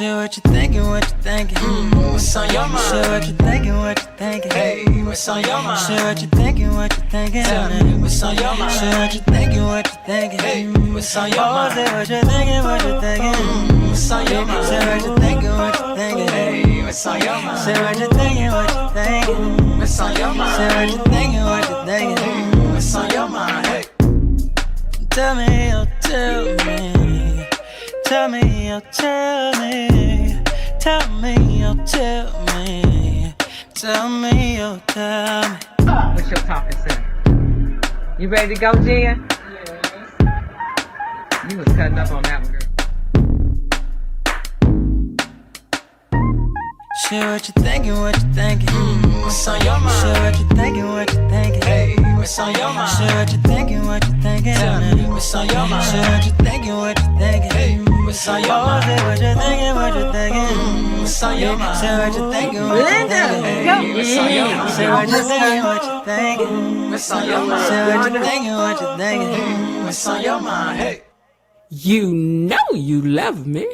Say what you thinking, what you thinking. What's on your mind? Say what you thinking, what you thinking. Hey, what's on your mind? Say what you thinking, what you thinking. Tell me, what's on your mind? Say what you thinking, what you thinking. Hey, what's on your mind? Say what you thinking, what you thinking. What's on your mind? Say what you thinking, what you thinking. Hey, what's on your mind? Say what you thinking, what you thinking. What's on your mind? Say what you thinking, what you thinking. What's on your mind? Hey, tell me, oh tell me. Tell me, oh tell me. Tell me, oh tell me. Tell me, oh tell me. What's your topic, sir? You ready to go, Jen? Yes. You was cutting up on that one, girl. Say what you thinking, what you thinking. what's on your mind? Say what you thinking, what you thinking. Hey, what's on your mind? Say what you thinking, what you thinking. Tell me, what's on your mind? Say what you thinking, what you thinking. Hey, what's on your Oh, mind? say what you thinking, what you thinking. What's on your mind? Say what you thinking, what you thinking. Hey, what's on your mind? Say what you thinking, what you thinking. What's on your mind? Say what you thinking, what you thinking. What's on your mind? Hey. You know you love me.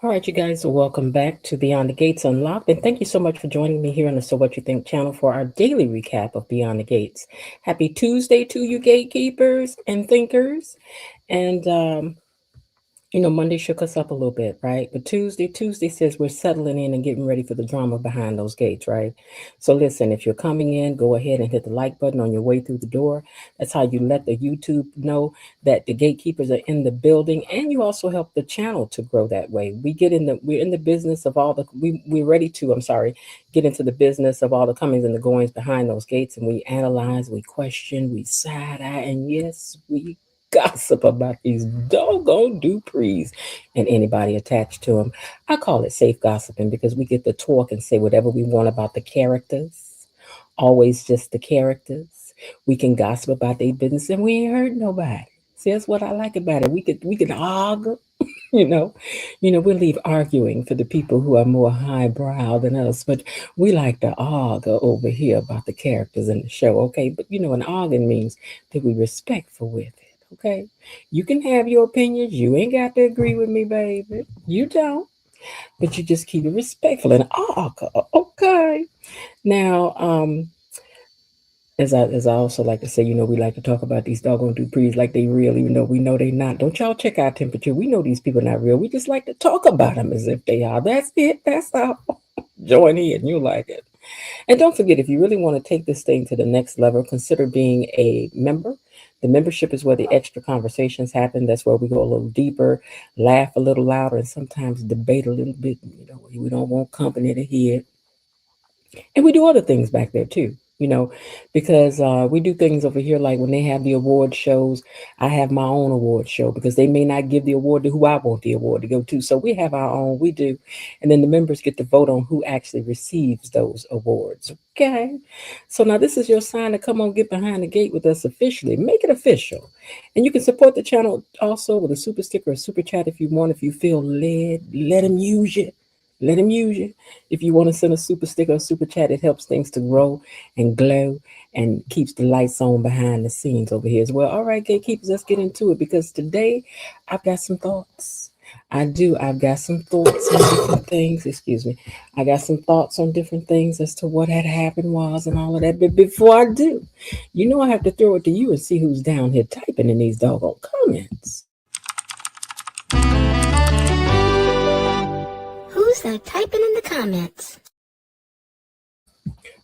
All right, you guys, welcome back to Beyond the Gates Unlocked. And thank you so much for joining me here on the So What You Think channel for our daily recap of Beyond the Gates. Happy Tuesday to you gatekeepers and thinkers. And Monday shook us up a little bit, right? But Tuesday says we're settling in and getting ready for the drama behind those gates, right? So listen, if you're coming in, go ahead and hit the like button on your way through the door. That's how you let the YouTube know that the gatekeepers are in the building, and you also help the channel to grow that way. We're in the business of we're ready to, get into the business of all the comings and the goings behind those gates, and we analyze, we question, we side eye, and yes, we gossip about these doggone Duprees and anybody attached to them. I call it safe gossiping because we get to talk and say whatever we want about the characters, always just the characters. We can gossip about their business and we ain't hurt nobody. See, that's what I like about it. We could argue, we'll leave arguing for the people who are more highbrow than us, but we like to argue over here about the characters in the show, okay? But an arguing means that we're respectful with it. Okay, you can have your opinions. You ain't got to agree with me, baby. You don't, but you just keep it respectful and okay. Now, as I also like to say, we like to talk about these doggone Duprees like they real, even though we know they not. Don't y'all check our temperature. We know these people not real. We just like to talk about them as if they are. That's it. That's all. Join in. You like it. And don't forget, if you really want to take this thing to the next level, consider being a member. The membership is where the extra conversations happen. That's where we go a little deeper, laugh a little louder, and sometimes debate a little bit. We don't want company to hear it. And we do other things back there too, because we do things over here like when they have the award shows, I have my own award show because they may not give the award to who I want the award to go to. So we have our own, we do. And then the members get to vote on who actually receives those awards. Okay. So now this is your sign to come on, get behind the gate with us officially. Make it official. And you can support the channel also with a super sticker or super chat if you want. If you feel led, let them use you. Let him use you. If you want to send a super sticker or super chat, it helps things to grow and glow and keeps the lights on behind the scenes over here as well. All right, gatekeepers, let's get into it because today I've got some thoughts. I do. I've got some thoughts on different things. Excuse me. I got some thoughts on different things as to what had happened was and all of that. But before I do, I have to throw it to you and see who's down here typing in these doggone comments. Who's that typing in the comments?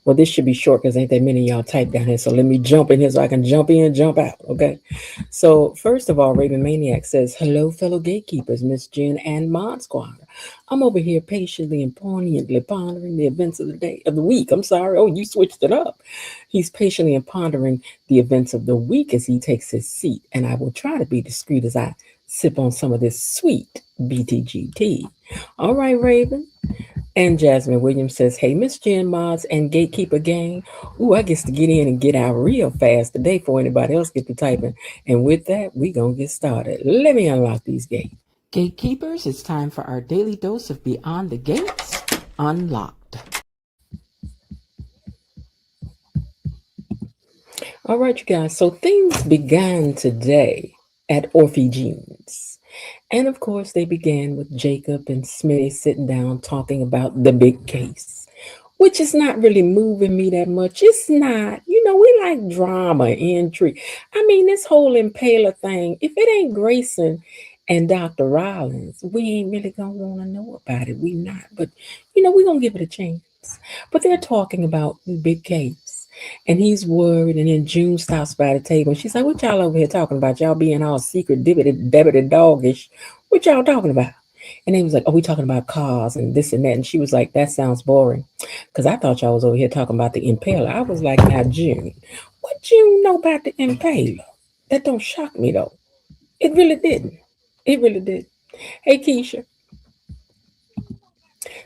Well, this should be short because ain't that many of y'all type down here. So let me jump in here so I can jump in, jump out. Okay. So first of all, Raven Maniac says, hello, fellow gatekeepers, Miss Jen and Mod Squad. I'm over here patiently and poignantly pondering the events of the week. I'm sorry. Oh, you switched it up. He's patiently and pondering the events of the week as he takes his seat. And I will try to be discreet as I sip on some of this sweet BTGT. All right, Raven. And Jasmine Williams says, hey, Miss Jen Mods and Gatekeeper Gang. Ooh, I guess to get in and get out real fast today before anybody else get to typing. And with that, we going to get started. Let me unlock these gates. Gatekeepers, it's time for our daily dose of Beyond the Gates Unlocked. All right, you guys. So things began today at Orphegene's. And of course, they began with Jacob and Smitty sitting down talking about the big case, which is not really moving me that much. It's not. We like drama, intrigue. I mean, this whole impaler thing, if it ain't Grayson and Dr. Rollins, we ain't really going to want to know about it. We not. But, we're going to give it a chance. But they're talking about the big case. And he's worried. And then June stops by the table. And she's like, what y'all over here talking about? Y'all being all secret, debited, doggish. What y'all talking about? And he was like, oh, we talking about cars and this and that. And she was like, that sounds boring. Because I thought y'all was over here talking about the Impaler. I was like, now, June, what you know about the Impaler? That don't shock me, though. It really didn't. It really did. Hey, Keisha.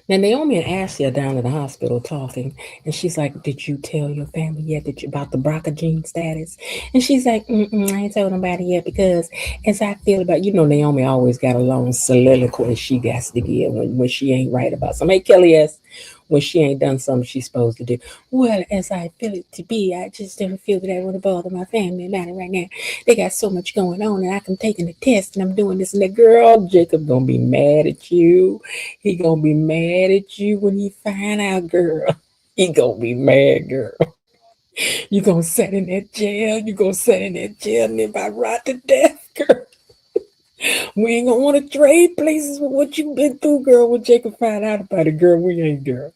Now, Naomi and Ashley are down at the hospital talking, and she's like, did you tell your family yet about the BRCA gene status? And she's like, I ain't told nobody yet because as I feel about, Naomi always got a long soliloquy she got to give when she ain't right about something. Hey, Kelly S., when she ain't done something she's supposed to do. Well, as I feel it to be, I just don't feel that I want to bother my family about it right now. They got so much going on, and I'm taking a test, and I'm doing this, and that. Girl, Jacob gonna be mad at you. He gonna be mad at you when he find out, girl. He gonna be mad, girl. You gonna sit in that jail. You gonna sit in that jail and if I rot to death, girl. We ain't gonna want to trade places with what you been through, girl. When Jacob find out about it, girl, we ain't, girl.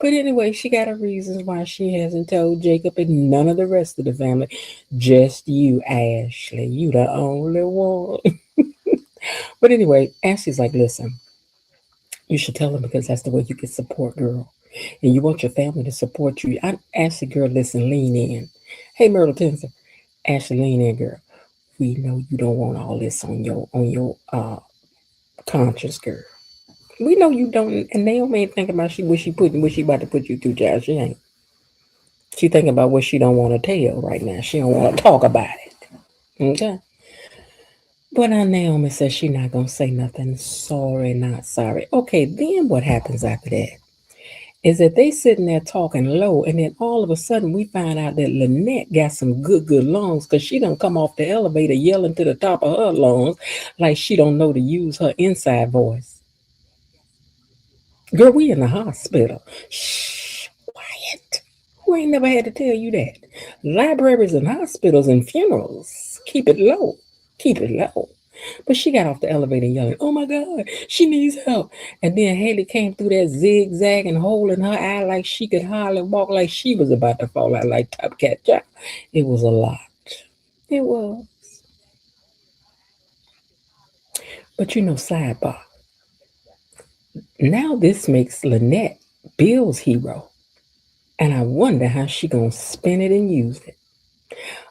But anyway, she got her reasons why she hasn't told Jacob and none of the rest of the family. Just you, Ashley. You the only one. But anyway, Ashley's like, listen, you should tell them because that's the way you get support, girl. And you want your family to support you. I'm Ashley, girl, listen, lean in. Hey, Myrtle Tenson. Ashley, lean in, girl. We know you don't want all this on your conscience, girl. We know you don't, and Naomi ain't thinking about what she about to put you through, child. She ain't. She thinking about what she don't want to tell right now. She don't want to talk about it. Okay. But Naomi says she not gonna say nothing. Sorry, not sorry. Okay, then what happens after that? Is that they sitting there talking low, and then all of a sudden we find out that Lynette got some good lungs because she done come off the elevator yelling to the top of her lungs like she don't know to use her inside voice. Girl, we in the hospital. Shh, quiet. Who ain't never had to tell you that? Libraries and hospitals and funerals. Keep it low. Keep it low. But she got off the elevator yelling, oh my God, she needs help. And then Haley came through that zigzag and hole in her eye like she could hardly walk, like she was about to fall out like Top Cat Jack. It was a lot. It was. But sidebar. Now this makes Lynette Bill's hero. And I wonder how she gonna spin it and use it.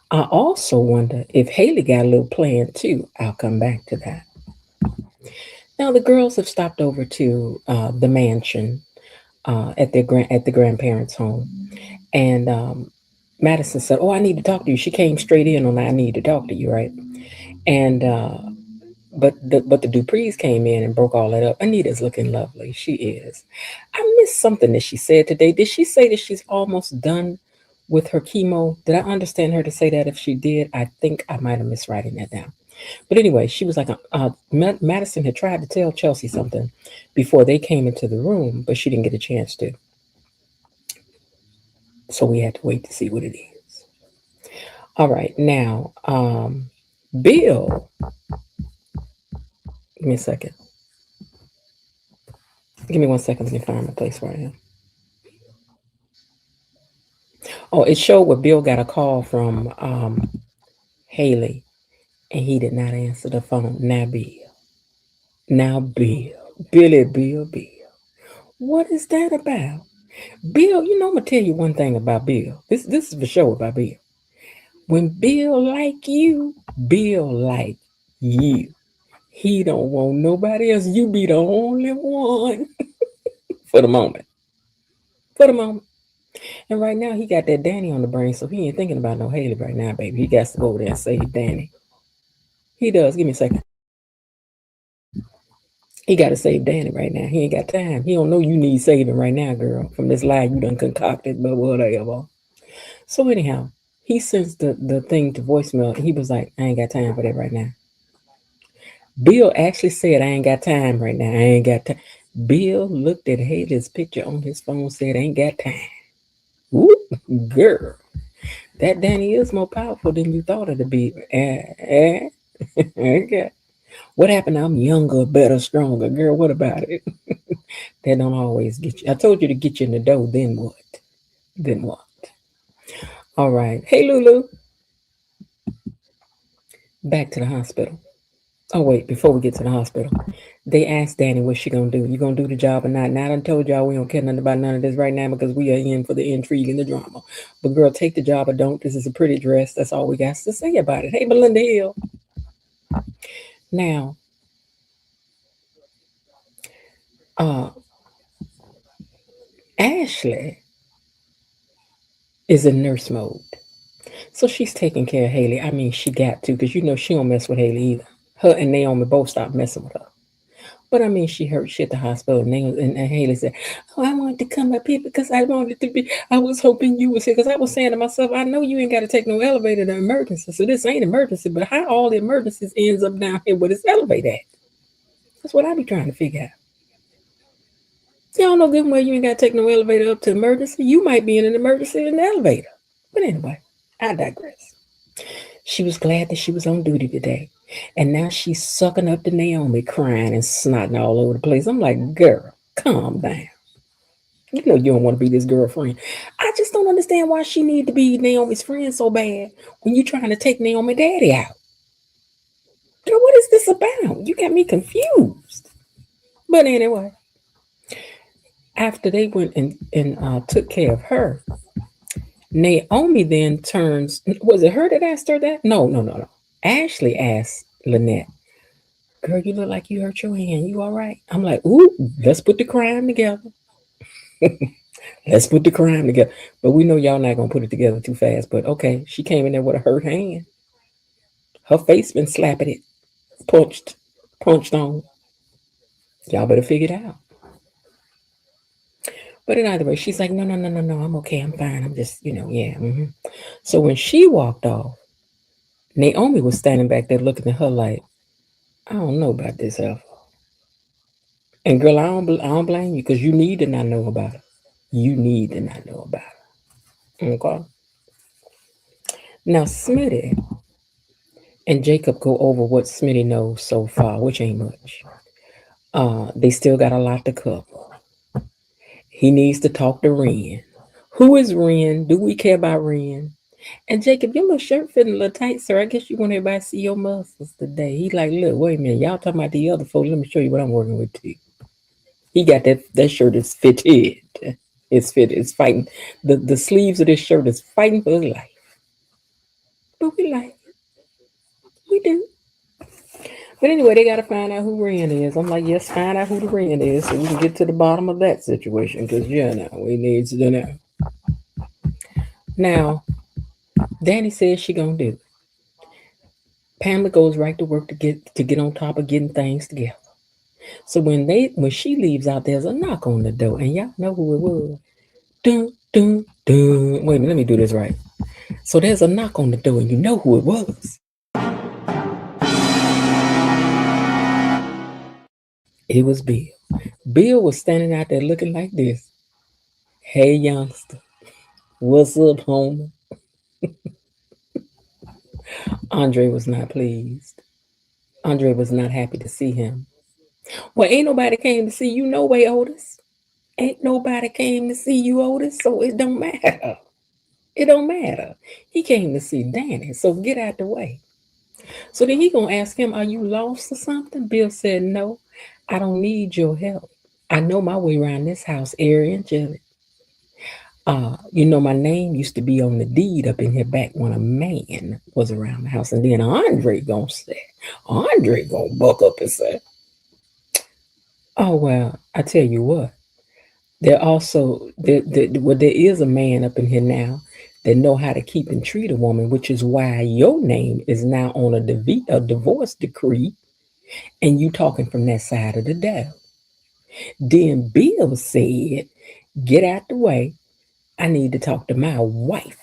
I also wonder if Haley got a little plan too. I'll come back to that. Now the girls have stopped over to the mansion at the grandparents' home, and Madison said, "Oh, I need to talk to you." She came straight in on, "I need to talk to you," right? And but the Duprees came in and broke all that up. Anita's looking lovely. She is. I missed something that she said today. Did she say that she's almost done with her chemo? Did I understand her to say that? If she did, I think I might have miswriting that down. But anyway, she was like, Madison had tried to tell Chelsea something before they came into the room, but she didn't get a chance to. So we had to wait to see what it is. All right, now, Bill. Give me a second. Give me 1 second. Let me find my place where I am. Oh, it showed where Bill got a call from Haley, and he did not answer the phone. Now, Bill. Bill. What is that about? Bill, I'm gonna tell you one thing about Bill. This is the show about Bill. When Bill like you, Bill like you. He don't want nobody else. You be the only one. for the moment. For the moment. And right now he got that Danny on the brain, so he ain't thinking about no Haley right now, baby. He got to go over there and save Danny. He does. Give me a second. He got to save Danny right now. He ain't got time. He don't know you need saving right now, girl, from this lie you done concocted, but whatever. So anyhow, he sends the thing to voicemail. He was like, I ain't got time for that right now. Bill actually said, I ain't got time right now. I ain't got time. Bill looked at Haley's picture on his phone, said, ain't got time. Ooh, girl. That Danny is more powerful than you thought it to be. Okay. What happened? I'm younger, better, stronger. Girl, what about it? That don't always get you. I told you to get you in the door. Then what? Then what? All right. Hey, Lulu. Back to the hospital. Oh, wait. Before we get to the hospital, they asked Danny what she going to do. You going to do the job or not? Now, I done told y'all we don't care nothing about none of this right now because we are in for the intrigue and the drama. But, girl, take the job or don't. This is a pretty dress. That's all we got to say about it. Hey, Belinda Hill. Now, Ashley is in nurse mode. So she's taking care of Haley. I mean, she got to, because you know she don't mess with Haley either. Her and Naomi both stopped messing with her. But I mean, she hurt shit at the hospital. And Haley said, oh, I wanted to come up here because I wanted to be, I was hoping you was here. Because I was saying to myself, I know you ain't got to take no elevator to emergency. So this ain't emergency. But how all the emergencies ends up down here with this elevator at? That's what I be trying to figure out. Y'all know good and well you ain't got to take no elevator up to emergency. You might be in an emergency in the elevator. But anyway, I digress. She was glad that she was on duty today. And now she's sucking up to Naomi, crying and snotting all over the place. I'm like, girl, calm down. You know you don't want to be this girlfriend. I just don't understand why she need to be Naomi's friend so bad when you're trying to take Naomi daddy out. Girl, what is this about? You got me confused. But anyway, after they went and took care of her, Naomi then turns, was it her that asked her that? No. Ashley asked Lynette, girl, you look like you hurt your hand. You all right? I'm like, ooh, let's put the crime together. Let's put the crime together. But we know y'all not going to put it together too fast. But okay, she came in there with a hurt hand. Her face been slapping it, punched on. Y'all better figure it out. But in either way, she's like, no, I'm okay. I'm fine. I'm just, yeah. Mm-hmm. So when she walked off, Naomi was standing back there looking at her like, I don't know about this heifer. And girl, I don't blame you because you need to not know about it. You need to not know about it. Okay? Now, Smitty and Jacob go over what Smitty knows so far, which ain't much. They still got a lot to cover. He needs to talk to Ren. Who is Ren? Do we care about Ren? And Jacob, your little shirt fitting a little tight, sir. I guess you want everybody to see your muscles today. He like, look, wait a minute. Y'all talking about the other folks. Let me show you what I'm working with too. He got that shirt is fitted. It's fitted. It's fighting. The sleeves of this shirt is fighting for his life. But we like it. We do. But anyway, they got to find out who Ren is. I'm like, yes, find out who the Ren is so we can get to the bottom of that situation. Because, we need to know. Now, Danny says she going to do it. Pamela goes right to work to get on top of getting things together. So when she leaves out, there's a knock on the door. And y'all know who it was. Dun, dun, dun. Wait a minute, let me do this right. So there's a knock on the door, and you know who it was. It was Bill. Bill was standing out there looking like this. Hey, youngster. What's up, homie? Andre was not pleased. Andre was not happy to see him. Well, ain't nobody came to see you no way, Otis. Ain't nobody came to see you, Otis, so it don't matter. It don't matter. He came to see Danny, so get out the way. So then he gonna ask him, are you lost or something? Bill said, no, I don't need your help. I know my way around this house, airy and jelly. My name used to be on the deed up in here back when a man was around the house. And then Andre gonna buck up and say, oh, well, I tell you what, There also there is a man up in here now that know how to keep and treat a woman, which is why your name is now on a divorce decree, and you talking from that side of the devil. Then Bill said, "Get out the way. I need to talk to my wife."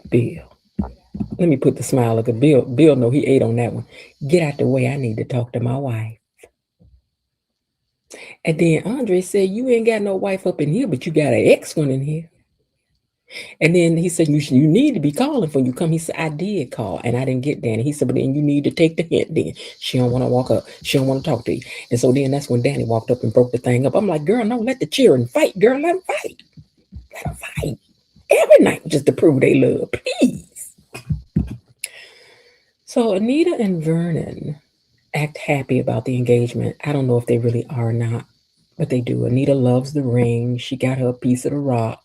Bill, let me put the smile at the Bill. Bill know he ate on that one. Get out the way. I need to talk to my wife. And then Andre said, "You ain't got no wife up in here, but you got an ex one in here." And then he said, you need to be calling when you come. He said, "I did call and I didn't get Danny." He said, "But then you need to take the hint then. She don't want to walk up. She don't want to talk to you." And so then that's when Danny walked up and broke the thing up. I'm like, "Girl, no, let the children fight. Girl, let them fight. Let them fight. Every night just to prove they love. Please." So Anita and Vernon act happy about the engagement. I don't know if they really are or not, but they do. Anita loves the ring. She got her a piece of the rock.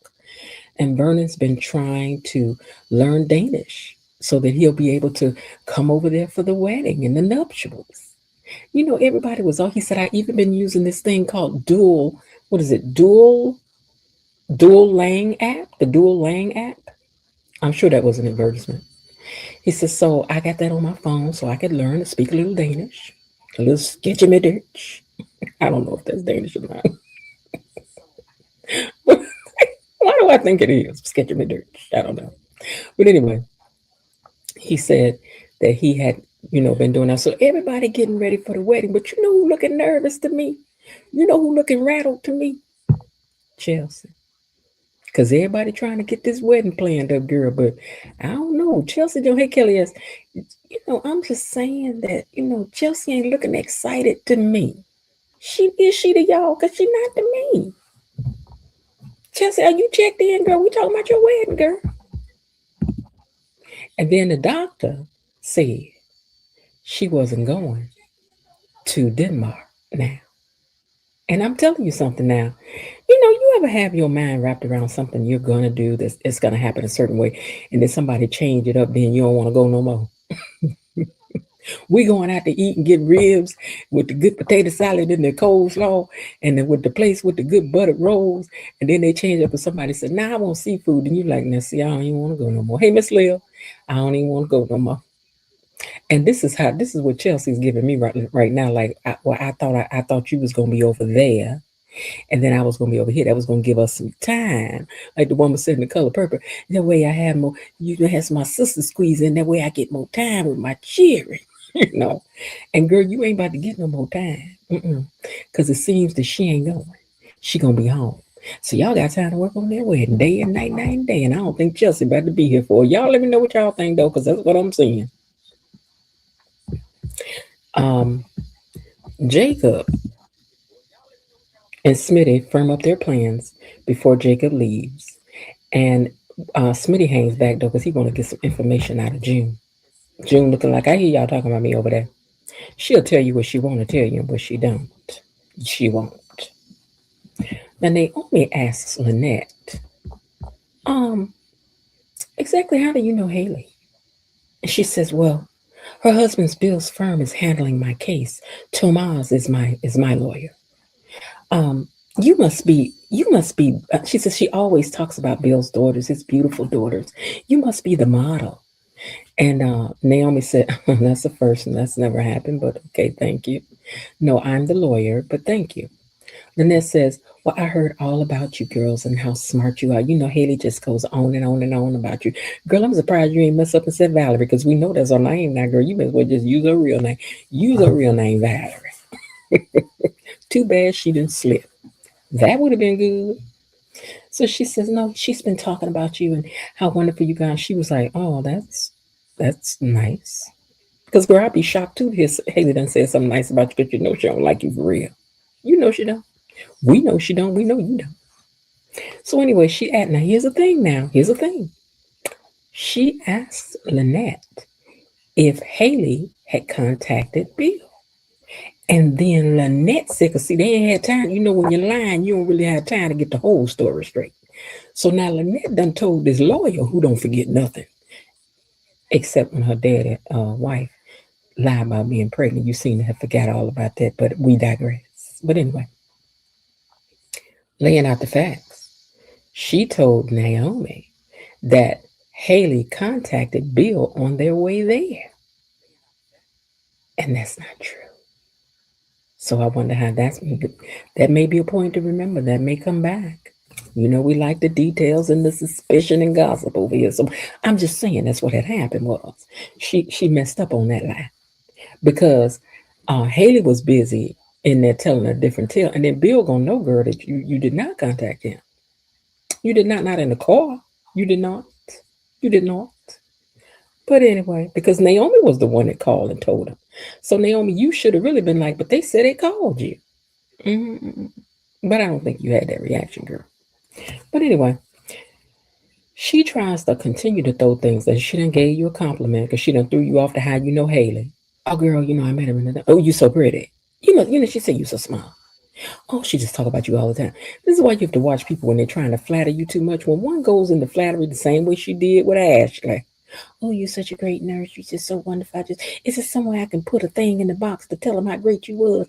And Vernon's been trying to learn Danish so that he'll be able to come over there for the wedding and the nuptials. You know, everybody was all, he said, "I even been using this thing called what is it? Dual Lang app, the Dual Lang app." I'm sure that was an advertisement. He says, "So I got that on my phone so I could learn to speak a little Danish, a little sketchy me Dutch." I don't know if that's Danish or not. Why do I think it is? Sketchy me Dutch. I don't know. But anyway, he said that he had, been doing that. So everybody getting ready for the wedding. But you know who looking nervous to me? You know who looking rattled to me? Chelsea. Because everybody trying to get this wedding planned up, girl. But I don't know. Chelsea don't hate Kelly as, I'm just saying that, Chelsea ain't looking excited to me. Is she to y'all? Because she not to me. Chelsea, are you checked in, girl? We talking about your wedding, girl. And then the doctor said she wasn't going to Denmark now. And I'm telling you something now. You ever have your mind wrapped around something you're going to do that's it's going to happen a certain way, and then somebody change it up, then you don't want to go no more. We going out to eat and get ribs with the good potato salad and the coleslaw, and then with the place with the good buttered rolls, and then they change up and somebody said, "Nah, I want seafood," and you like, "Now see, I don't even want to go no more. Hey, Miss Lil, I don't even want to go no more." And this is what Chelsea's giving me right now. Like, I thought you was gonna be over there, and then I was gonna be over here. That was gonna give us some time, like the woman said in The Color Purple. That way, I have more. You can have my sister squeeze in. That way, I get more time with my children. And girl, you ain't about to get no more time, because it seems that she ain't going. She gonna be home. So y'all got time to work on that wedding day and night, night and day. And I don't think Chelsea about to be here for it. Y'all let me know what y'all think though, because that's what I'm seeing. Jacob and Smitty firm up their plans before Jacob leaves. And Smitty hangs back though because he want to get some information out of June. June looking like, "I hear y'all talking about me over there." She'll tell you what she want to tell you, but she don't. She won't. Now Naomi asks Lynette, exactly how do you know Haley? And she says, "Well, her husband's Bill's firm is handling my case. Tomas is my lawyer. You must be, she says she always talks about Bill's daughters, his beautiful daughters. You must be the model." And Naomi said, "That's the first and that's never happened, but okay, thank you. No, I'm the lawyer, but thank you." Lynette says, "Well, I heard all about you girls and how smart you are. Haley just goes on and on and on about you. Girl, I'm surprised you ain't mess up and said Valerie, because we know that's her name now, girl. You may as well just use her real name. Use her real name, Valerie." Too bad she didn't slip. That would have been good. So she says, "No, she's been talking about you and how wonderful you guys." She was like, "Oh, that's nice." Because girl, I'd be shocked too if Haley done said something nice about you, because she don't like you for real. She don't. We know she don't. We know you don't. So anyway, now here's the thing now. Here's the thing. She asked Lynette if Haley had contacted Bill. And then Lynette said, "Cause see, they ain't had time. When you're lying, you don't really have time to get the whole story straight." So now Lynette done told this lawyer who don't forget nothing, except when her daddy wife. lie about being pregnant. You seem to have forgot all about that, but we digress. But anyway, laying out the facts, she told Naomi that Haley contacted Bill on their way there. And that's not true. So I wonder how that may be a point to remember. That may come back. You know, we like the details and the suspicion and gossip over here. So I'm just saying that's what had happened was she messed up on that lie because Haley was busy in there telling a different tale, and then Bill gonna know, girl, that you did not contact him. You did not in the car. You did not. You did not. But anyway, because Naomi was the one that called and told him. So Naomi, you should have really been like, but they said they called you. Mm-hmm. But I don't think you had that reaction, girl. But anyway, she tries to continue to throw things that she done gave you a compliment because she done threw you off to how you know Haley. Oh, girl, you know, I met her in the... Oh, you so pretty. You know, she said you so smart. Oh, she just talk about you all the time. This is why you have to watch people when they're trying to flatter you too much. When one goes into flattery the same way she did with Ashley. Oh, you're such a great nurse. You're just so wonderful. Is there somewhere I can put a thing in the box to tell them how great you was?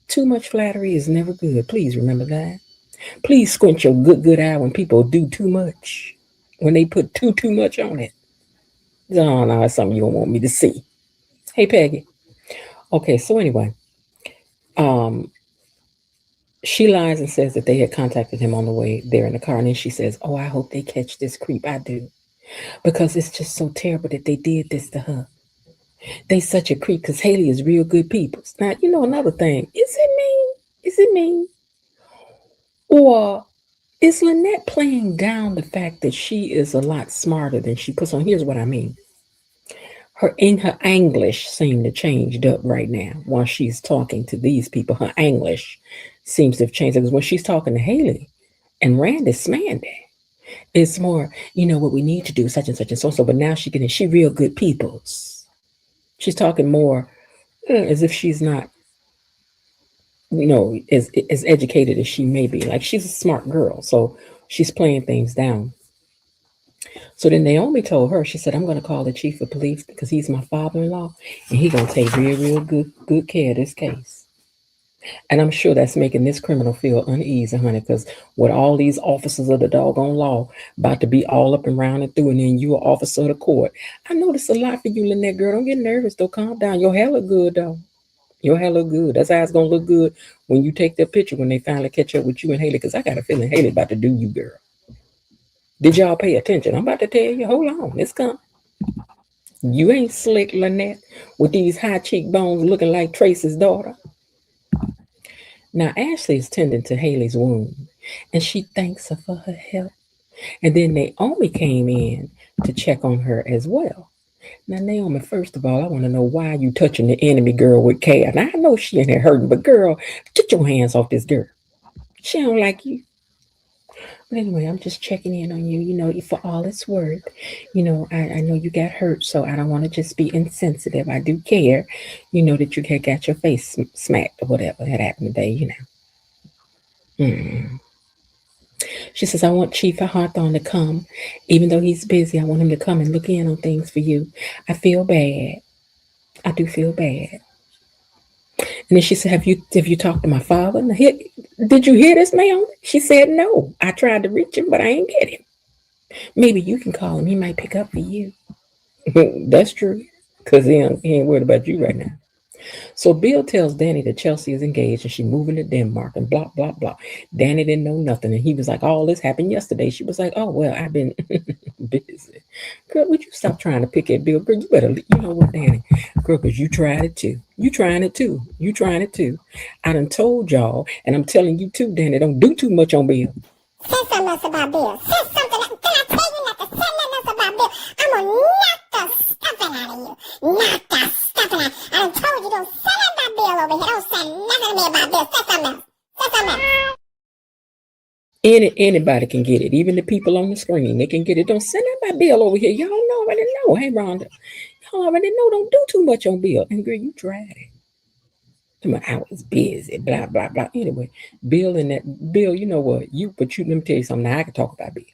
Too much flattery is never good. Please remember that. Please squint your good eye when people do too much. When they put too much on it. Oh, no, that's something you don't want me to see. Hey, Peggy. Okay, so anyway, she lies and says that they had contacted him on the way there in the car. And then she says, oh, I hope they catch this creep. I do. Because it's just so terrible that they did this to her. They such a creep because Haley is real good people. Now, you know another thing. Is it me? Is it me? Or is Lynette playing down the fact that she is a lot smarter than she puts on? Here's what I mean. Her English seemed to changed up right now while she's talking to these people. Her English seems to have changed because when she's talking to Haley and Randy Smandy, it's more, you know what we need to do, such and such and so. But now she real good peoples. She's talking more as if she's not, you know, as educated as she may be. Like she's a smart girl, so she's playing things down. So then Naomi told her, she said, I'm going to call the chief of police because he's my father-in-law and he's going to take real good care of this case. And I'm sure that's making this criminal feel uneasy, honey, because with all these officers of the doggone law about to be all up and round and through, and then you an officer of the court. I know this a lot for you, Lynette, girl. Don't get nervous, though. Calm down. Your hair look good, though. Your hair look good. That's how it's going to look good when you take that picture when they finally catch up with you and Haley, because I got a feeling Haley about to do you, girl. Did y'all pay attention? I'm about to tell you. Hold on. It's coming. You ain't slick, Lynette, with these high cheekbones looking like Tracy's daughter. Now, Ashley is tending to Haley's wound, and she thanks her for her help. And then Naomi came in to check on her as well. Now, Naomi, first of all, I want to know why you touching the enemy girl with care. Now, I know she ain't hurting, but girl, get your hands off this girl. She don't like you. But anyway, I'm just checking in on you, you know, for all it's worth. You know, I know you got hurt, so I don't want to just be insensitive. I do care, you know, that you had got your face smacked or whatever had happened today, you know. She says, I want Chief Hawthorne to come. Even though he's busy, I want him to come and look in on things for you. I feel bad. I do feel bad. And then she said, have you talked to my father? Did you hear this, Naomi? She said, no. I tried to reach him, but I ain't get him. Maybe you can call him. He might pick up for you. That's true. Because he ain't worried about you right now. So Bill tells Danny that Chelsea is engaged and she's moving to Denmark and blah, blah, blah. Danny didn't know nothing. And he was like, all this happened yesterday. She was like, oh, well, I've been busy. Girl, would you stop trying to pick at Bill? Girl, you better, you know what, Danny? Girl, because you tried it too. You trying it too. You trying it too. I done told y'all, and I'm telling you too, Danny, don't do too much on Bill. Say something else about Bill. Say something else. Did I tell you not to say nothing else about Bill? I'm going to knock the stuffing out of you. Knock the stuffing out. I done told you don't say nothing about Bill over here. Don't say nothing to me about Bill. Say something else. Say something else. Anybody can get it. Even the people on the screen, they can get it. Don't say nothing about Bill over here. Y'all already know. Hey, Rhonda. Y'all already know. Don't do too much on Bill. And girl, you tried it. I was busy, blah, blah, blah. Anyway, Bill, you know what? Let me tell you something. Now I can talk about Bill.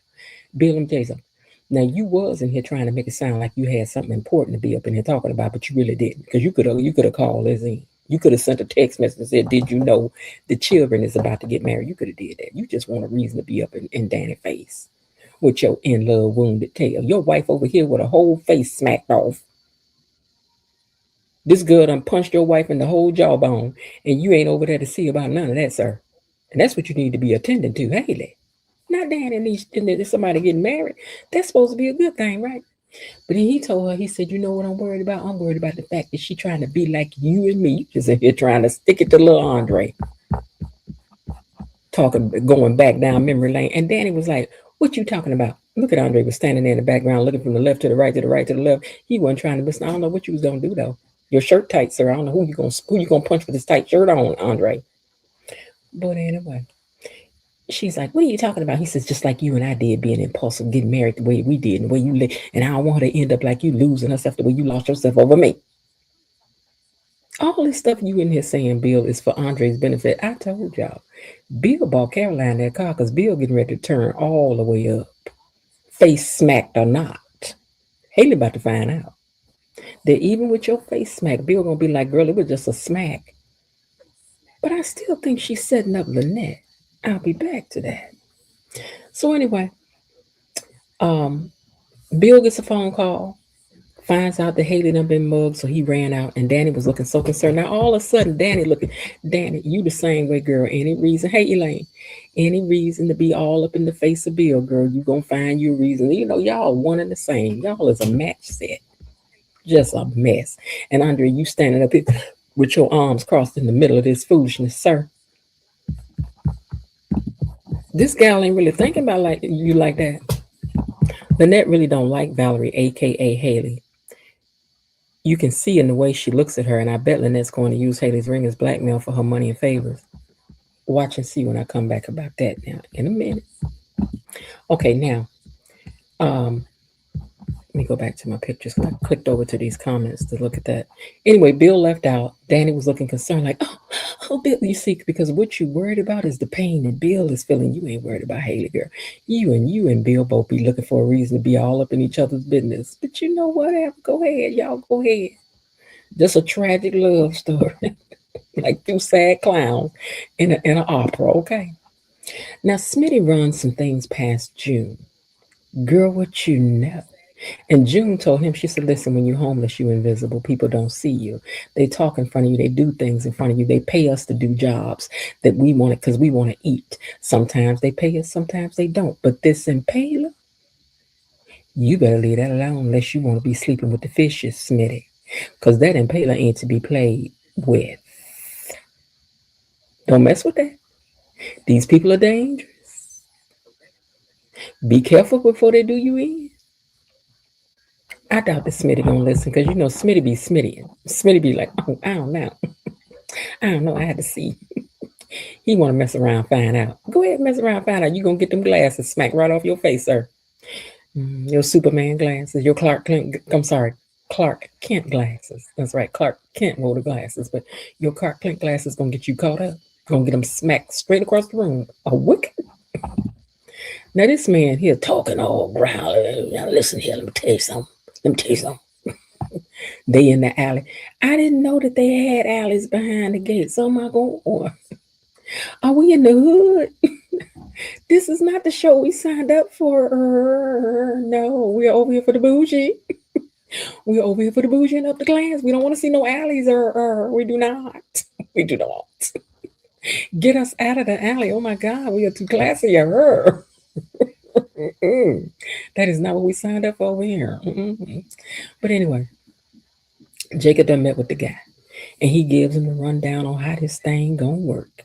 Bill, let me tell you something. Now you was in here trying to make it sound like you had something important to be up in here talking about, but you really didn't, because you could have called us in. You could have sent a text message and said, "Did you know the children is about to get married?" You could have did that. You just want a reason to be up in Danny's face with your in love wounded tail. Your wife over here with a whole face smacked off. This girl done punched your wife in the whole jawbone, and you ain't over there to see about none of that, sir. And that's what you need to be attending to, Haley. Not Danny and somebody getting married. That's supposed to be a good thing, right? But then he told her, he said, "You know what I'm worried about? I'm worried about the fact that she trying to be like you and me." Just in here trying to stick it to little Andre. Talking, going back down memory lane. And Danny was like, "What you talking about?" Look at Andre was standing there in the background, looking from the left to the right, to the right, to the left. He wasn't trying to listen. I don't know what you was gonna do though. Your shirt tight, sir. I don't know who you gonna punch with this tight shirt on, Andre. But anyway, she's like, "What are you talking about?" He says, "Just like you and I did, being impulsive, getting married the way we did, and the way you live. And I don't want her to end up like you, losing herself the way you lost yourself over me." All this stuff you in here saying, Bill, is for Andre's benefit. I told y'all, Bill bought Caroline that car because Bill getting ready to turn all the way up, face smacked or not. Haley about to find out that even with your face smack, Bill gonna be like, "Girl, it was just a smack." But I still think she's setting up Lynette. I'll be back to that. So anyway, Bill gets a phone call, finds out that Haley done been mugged, so he ran out, and Danny was looking so concerned. Now all of a sudden, Danny, you the same way, girl. Any reason, hey Elaine, any reason to be all up in the face of Bill, girl, you gonna find you a reason. You know, y'all one and the same. Y'all is a match set. Just a mess. And Andre, you standing up here with your arms crossed in the middle of this foolishness, sir. This gal ain't really thinking about like you like that. Lynette really don't like Valerie, aka Haley. You can see in the way she looks at her, and I bet Lynette's going to use Haley's ring as blackmail for her money and favors. Watch and see when I come back about that now in a minute. Okay, now, let me go back to my pictures. I clicked over to these comments to look at that. Anyway, Bill left out. Danny was looking concerned, like, oh, Bill, you see, because what you worried about is the pain that Bill is feeling. You ain't worried about Haley, girl. You and Bill both be looking for a reason to be all up in each other's business. But you know whatever. Go ahead, y'all. Go ahead. Just a tragic love story, like two sad clowns in an opera. Okay. Now Smitty runs some things past June. Girl, what you know? And June told him, she said, "Listen, when you're homeless, you're invisible. People don't see you. They talk in front of you. They do things in front of you. They pay us to do jobs that we want it because we want to eat. Sometimes they pay us, sometimes they don't. But this impaler, you better leave that alone unless you want to be sleeping with the fishes, Smitty. Because that impaler ain't to be played with. Don't mess with that. These people are dangerous. Be careful before they do you in." I doubt that Smitty gonna listen because you know Smitty be Smitty. Smitty be like, "Oh, I don't know. I don't know. I had to see." He want to mess around, find out. Go ahead, mess around, find out. You gonna get them glasses smacked right off your face, sir. Your Superman glasses, your Clark Kent glasses. That's right, Clark Kent wore the glasses, but your Clark Kent glasses gonna get you caught up. Gonna get them smacked straight across the room. A wicked. Now this man here talking all growling. Now listen here, let me tell you something. They in the alley. I didn't know that they had alleys behind the gate. So am I going? Are we in the hood? This is not the show we signed up for. No, we're over here for the bougie. We're over here for the bougie and up the class. We don't want to see no alleys. We do not. We do not. Get us out of the alley. Oh my God, we are too classy. That is not what we signed up for over here. But anyway, Jacob done met with the guy, and he gives him the rundown on how this thing gonna work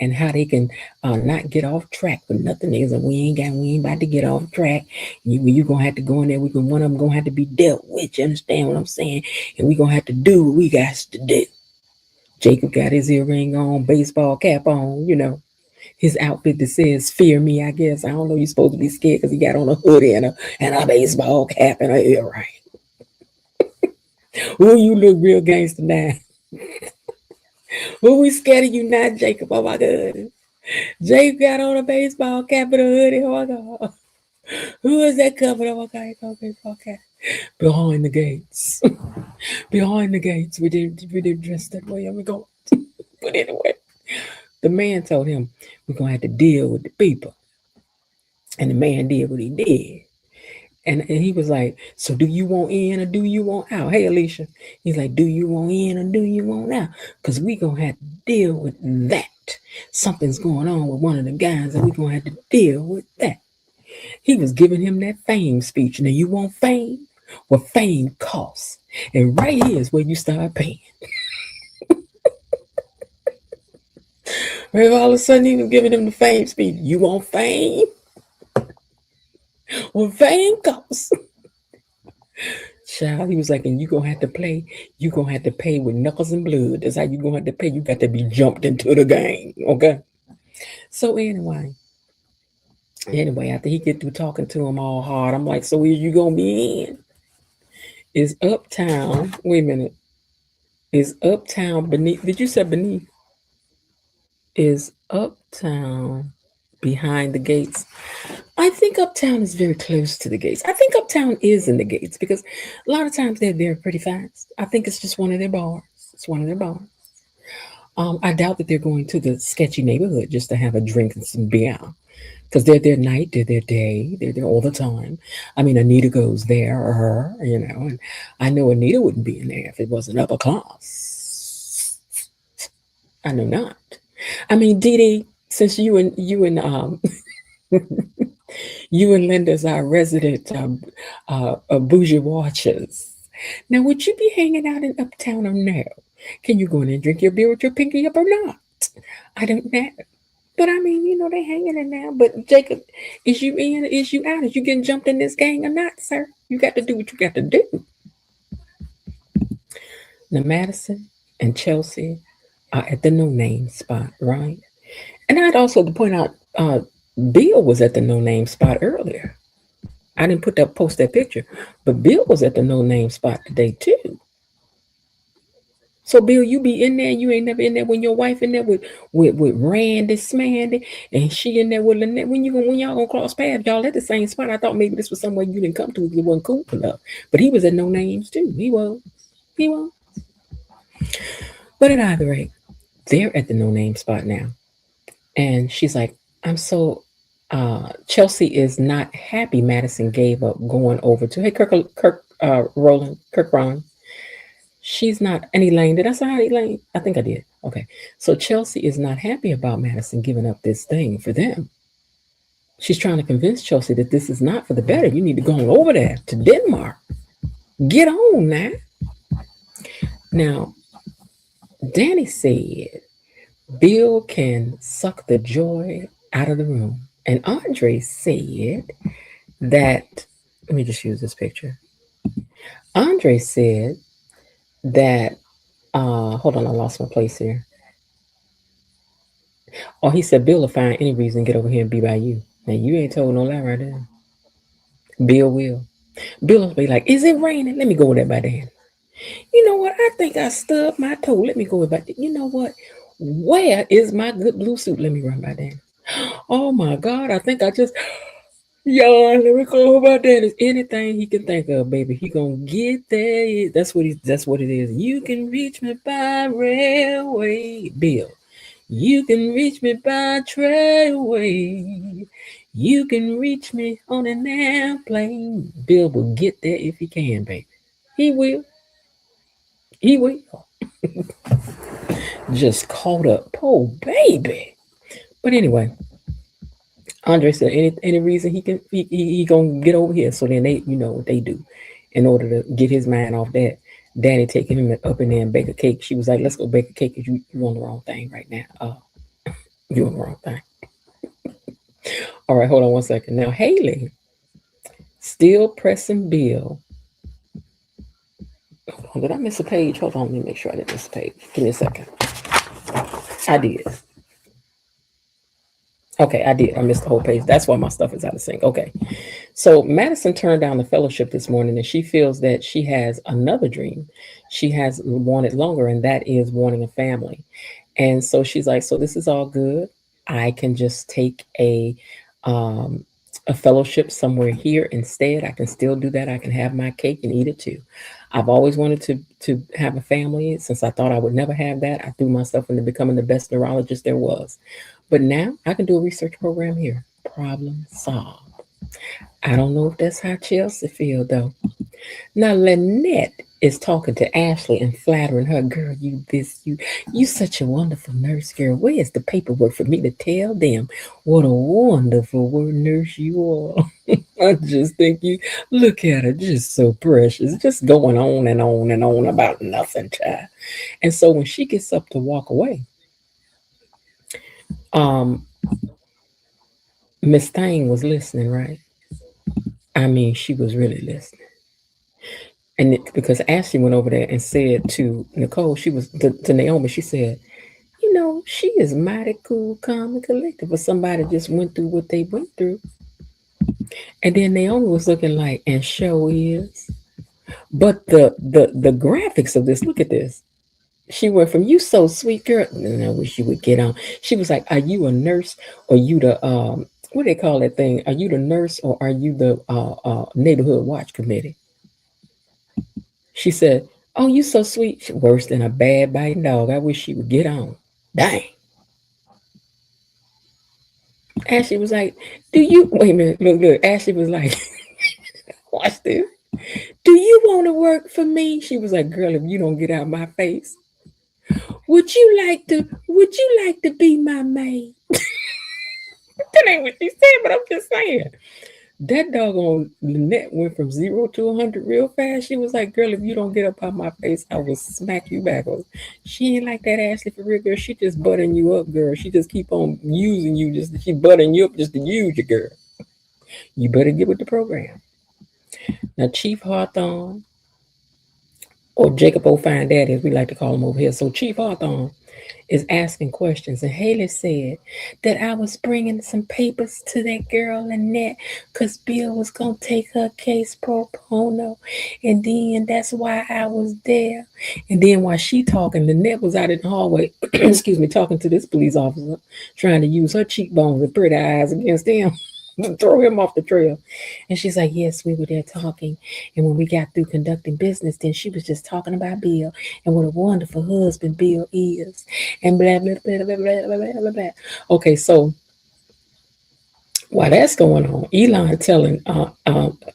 and how they can not get off track with nothing is. And we ain't about to get off track. You gonna have to go in there. One of them gonna have to be dealt with. You understand what I'm saying? And we gonna have to do what we got to do. Jacob got his earring on, baseball cap on, you know. His outfit that says "Fear Me," I guess. I don't know. You're supposed to be scared because he got on a hoodie and a baseball cap and an earring. Oh, you look real gangster now. Oh, we scared of you now, Jacob. Oh my God. Jacob got on a baseball cap and a hoodie. Oh my God. Who is that coming? Okay. Behind the gates. Behind the gates. We didn't dress that way. And we go. But anyway, the man told him, we're gonna have to deal with the people. And the man did what he did. And he was like, so do you want in or do you want out? Hey, Alicia. He's like, do you want in or do you want out? Because we're going to have to deal with that. Something's going on with one of the guys and we're going to have to deal with that. He was giving him that fame speech. Now, you want fame? Well, fame costs. And right here is where you start paying. Right, all of a sudden, he was giving him the fame speech. You want fame? Well, fame costs. Child, he was like, and you gonna have to play, you gonna have to pay with knuckles and blood. That's how you gonna have to pay. You got to be jumped into the game. Okay. So anyway, after he get through talking to him all hard, I'm like, so is you gonna be in? Is uptown, wait a minute. Is uptown beneath? Did you say beneath? Is uptown behind the gates? I think uptown is very close to the gates. I think uptown is in the gates because a lot of times they're there pretty fast. I think it's just one of their bars. It's one of their bars. I doubt that they're going to the sketchy neighborhood just to have a drink and some beer because they're there night, they're there day, they're there all the time. I mean, Anita goes there or her, and I know Anita wouldn't be in there if it wasn't upper class. I know not. I mean, Dee Dee, since you and you and Linda's our resident bougie watchers. Now, would you be hanging out in Uptown or no? Can you go in and drink your beer with your pinky up or not? I don't know. But I mean, they hanging in there. But Jacob, is you in? Is you out? Is you getting jumped in this gang or not, sir? You got to do what you got to do. Now, Madison and Chelsea are at the no name spot, right? And I'd also to point out, Bill was at the no name spot earlier. I didn't post that picture, but Bill was at the no name spot today too. So Bill, you be in there. You ain't never in there when your wife in there with Randy Smandy and she in there with Lynette. When y'all gonna cross paths, y'all at the same spot. I thought maybe this was somewhere you didn't come to because it wasn't cool enough. But he was at no names too. He was. But at either rate, they're at the no name spot now, and she's like, I'm so. Chelsea is not happy Madison gave up going over to Kirk Ron. She's not, and Elaine, did I say hi, Elaine? I think I did. Okay. So Chelsea is not happy about Madison giving up this thing for them. She's trying to convince Chelsea that this is not for the better. You need to go on over there to Denmark. Get on now. Now, Danny said Bill can suck the joy out of the room. And Andre said that, let me just use this picture. Andre said that, hold on, I lost my place here. Oh, he said Bill will find any reason to get over here and be by you. Now, you ain't told no lie right there. Bill will. Bill will be like, is it raining? Let me go with that by then. You know what? I think I stubbed my toe. Let me go with that. You know what? Where is my good blue suit? Let me run by then. Oh my God, I think I just let me go about that. Is anything he can think of, baby. He gonna get there. That's what it is. You can reach me by railway, Bill. You can reach me by trailway. You can reach me on an airplane. Bill will get there if he can, baby. He will. He will. Just caught up. Oh, baby. But anyway, Andre said any reason he gonna get over here. So then they, what they do in order to get his mind off that. Danny taking him up in there and bake a cake. She was like, let's go bake a cake because you on the wrong thing right now. You on the wrong thing. All right, hold on one second. Now, Haley still pressing Bill. Hold on, did I miss a page? Hold on, let me make sure I didn't miss a page. Give me a second. I did. Okay, I did. I missed the whole page. That's why my stuff is out of sync. Okay. So Madison turned down the fellowship this morning, and she feels that she has another dream. She has wanted longer, and that is wanting a family. And so she's like, so this is all good. I can just take a a fellowship somewhere here instead, I can still do that. I can have my cake and eat it too. I've always wanted to have a family. Since I thought I would never have that, I threw myself into becoming the best neurologist there was. But now I can do a research program here. Problem solved. I don't know if that's how Chelsea feel though. Now Lynette is talking to Ashley and flattering her. Girl, you such a wonderful nurse, girl. Where's the paperwork for me to tell them what a wonderful word nurse you are? I just think you look at her, just so precious, just going on and on and on about nothing, child. And so when she gets up to walk away, um, Miss Thang was listening, right? I mean, she was really listening. And because Ashley went over there and said to Nicole, she was to Naomi, she said, she is mighty cool, calm, and collected for somebody that just went through what they went through. And then Naomi was looking like, and show is. But the graphics of this, look at this. She went from you so sweet, girl. And I wish you would get on. She was like, are you a nurse or you the what do they call that thing? Are you the nurse or are you the neighborhood watch committee? She said, oh, you so sweet. Worse than a bad biting dog. I wish she would get on. Dang. Ashley was like, do you wait a minute, look, Ashley was like, watch this. Do you want to work for me? She was like, girl, if you don't get out of my face, would you like to be my maid? That ain't what she said, but I'm just saying. That doggone Lynette went from 0 to 100 real fast. She was like, girl, if you don't get up out my face, I will smack you backwards. She ain't like that, Ashley, for real, girl. She just buttering you up, girl. She just keep on using you. She buttering you up just to use you, girl. You better get with the program. Now, Chief Hawthorne, or Jacob O'Fine Daddy, as we like to call him over here. So Chief Hawthorne is asking questions. And Haley said that I was bringing some papers to that girl Lynette because Bill was going to take her case pro bono. And then that's why I was there. And then while she talking, Lynette was out in the hallway, excuse me, talking to this police officer, trying to use her cheekbones and pretty eyes against him. Throw him off the trail. And she's like, yes, we were there talking. And when we got through conducting business, then she was just talking about Bill and what a wonderful husband Bill is. And blah, blah, blah, blah, blah, blah, blah, blah. Okay, so while that's going on,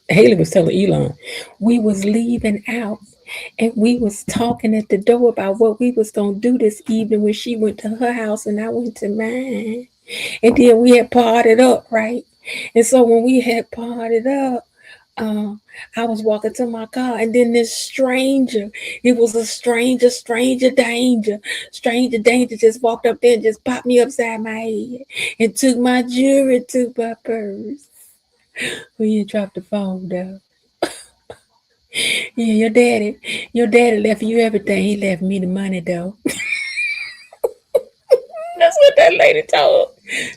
Haley was telling Elon, we was leaving out and we was talking at the door about what we was going to do this evening when she went to her house and I went to mine. And then we had parted up, right? And so when we had parted up, I was walking to my car, and then this stranger, it was a stranger danger just walked up there and just popped me upside my head and took my jewelry, took my purse. Well, you dropped the phone down. Yeah, your daddy left you everything. He left me the money though. That's what that lady told.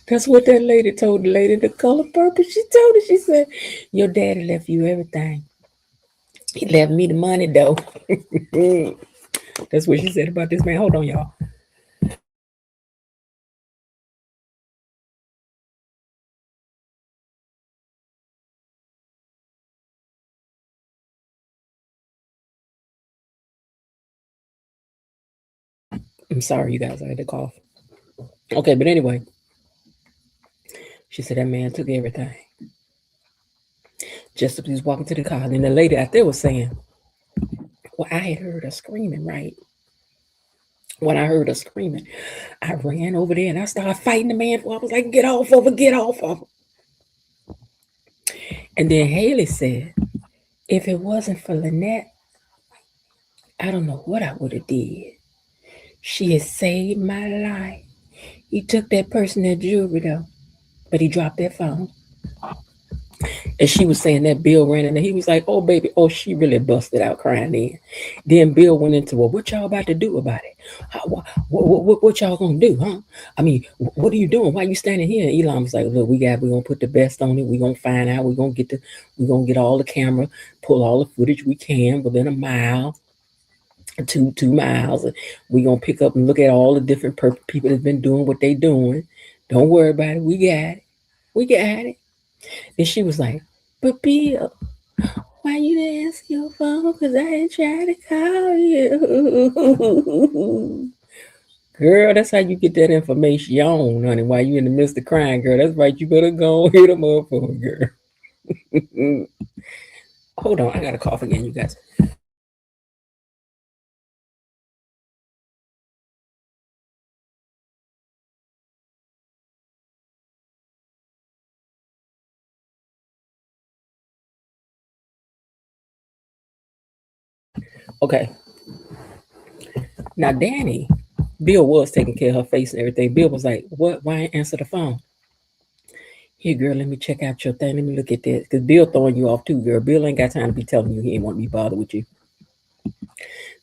That's what that lady told the lady the color purple. She told her, she said, your daddy left you everything. He left me the money though. That's what she said about this man. Hold on, y'all. I'm sorry, you guys. I had to cough. Okay, but anyway, she said that man took everything. Just as he was walking to the car, and the lady out there was saying, well, I had heard her screaming, right? When I heard her screaming, I ran over there and I started fighting the man. I was like, get off of her, get off of her. And then Haley said, if it wasn't for Lynette, I don't know what I would have did. She has saved my life. He took that person that jewelry though, but he dropped that phone. And she was saying that Bill ran in and he was like, oh, baby. Oh, she really busted out crying then. Then Bill went into, well, what y'all about to do about it? What y'all gonna do, huh? I mean, what are you doing? Why are you standing here? And Elon was like, look, we're gonna put the best on it. We're gonna find out. We're gonna get all the camera, pull all the footage we can within a mile, 2 miles. We're gonna pick up and look at all the different people that's been doing what they doing. Don't worry about it. We got it. Then she was like, but Bill, why you didn't answer your phone? Because I ain't trying to call you. Girl, that's how you get that information on, honey. While you in the midst of crying, girl. That's right. You better go hit them up for me, girl. Hold on, I got to cough again, you guys. Okay. Now, Danny, Bill was taking care of her face and everything. Bill was like, what? Why ain't answer the phone? Here, girl, let me check out your thing. Let me look at this. Because Bill throwing you off too, girl. Bill ain't got time to be telling you he ain't want to be bothered with you.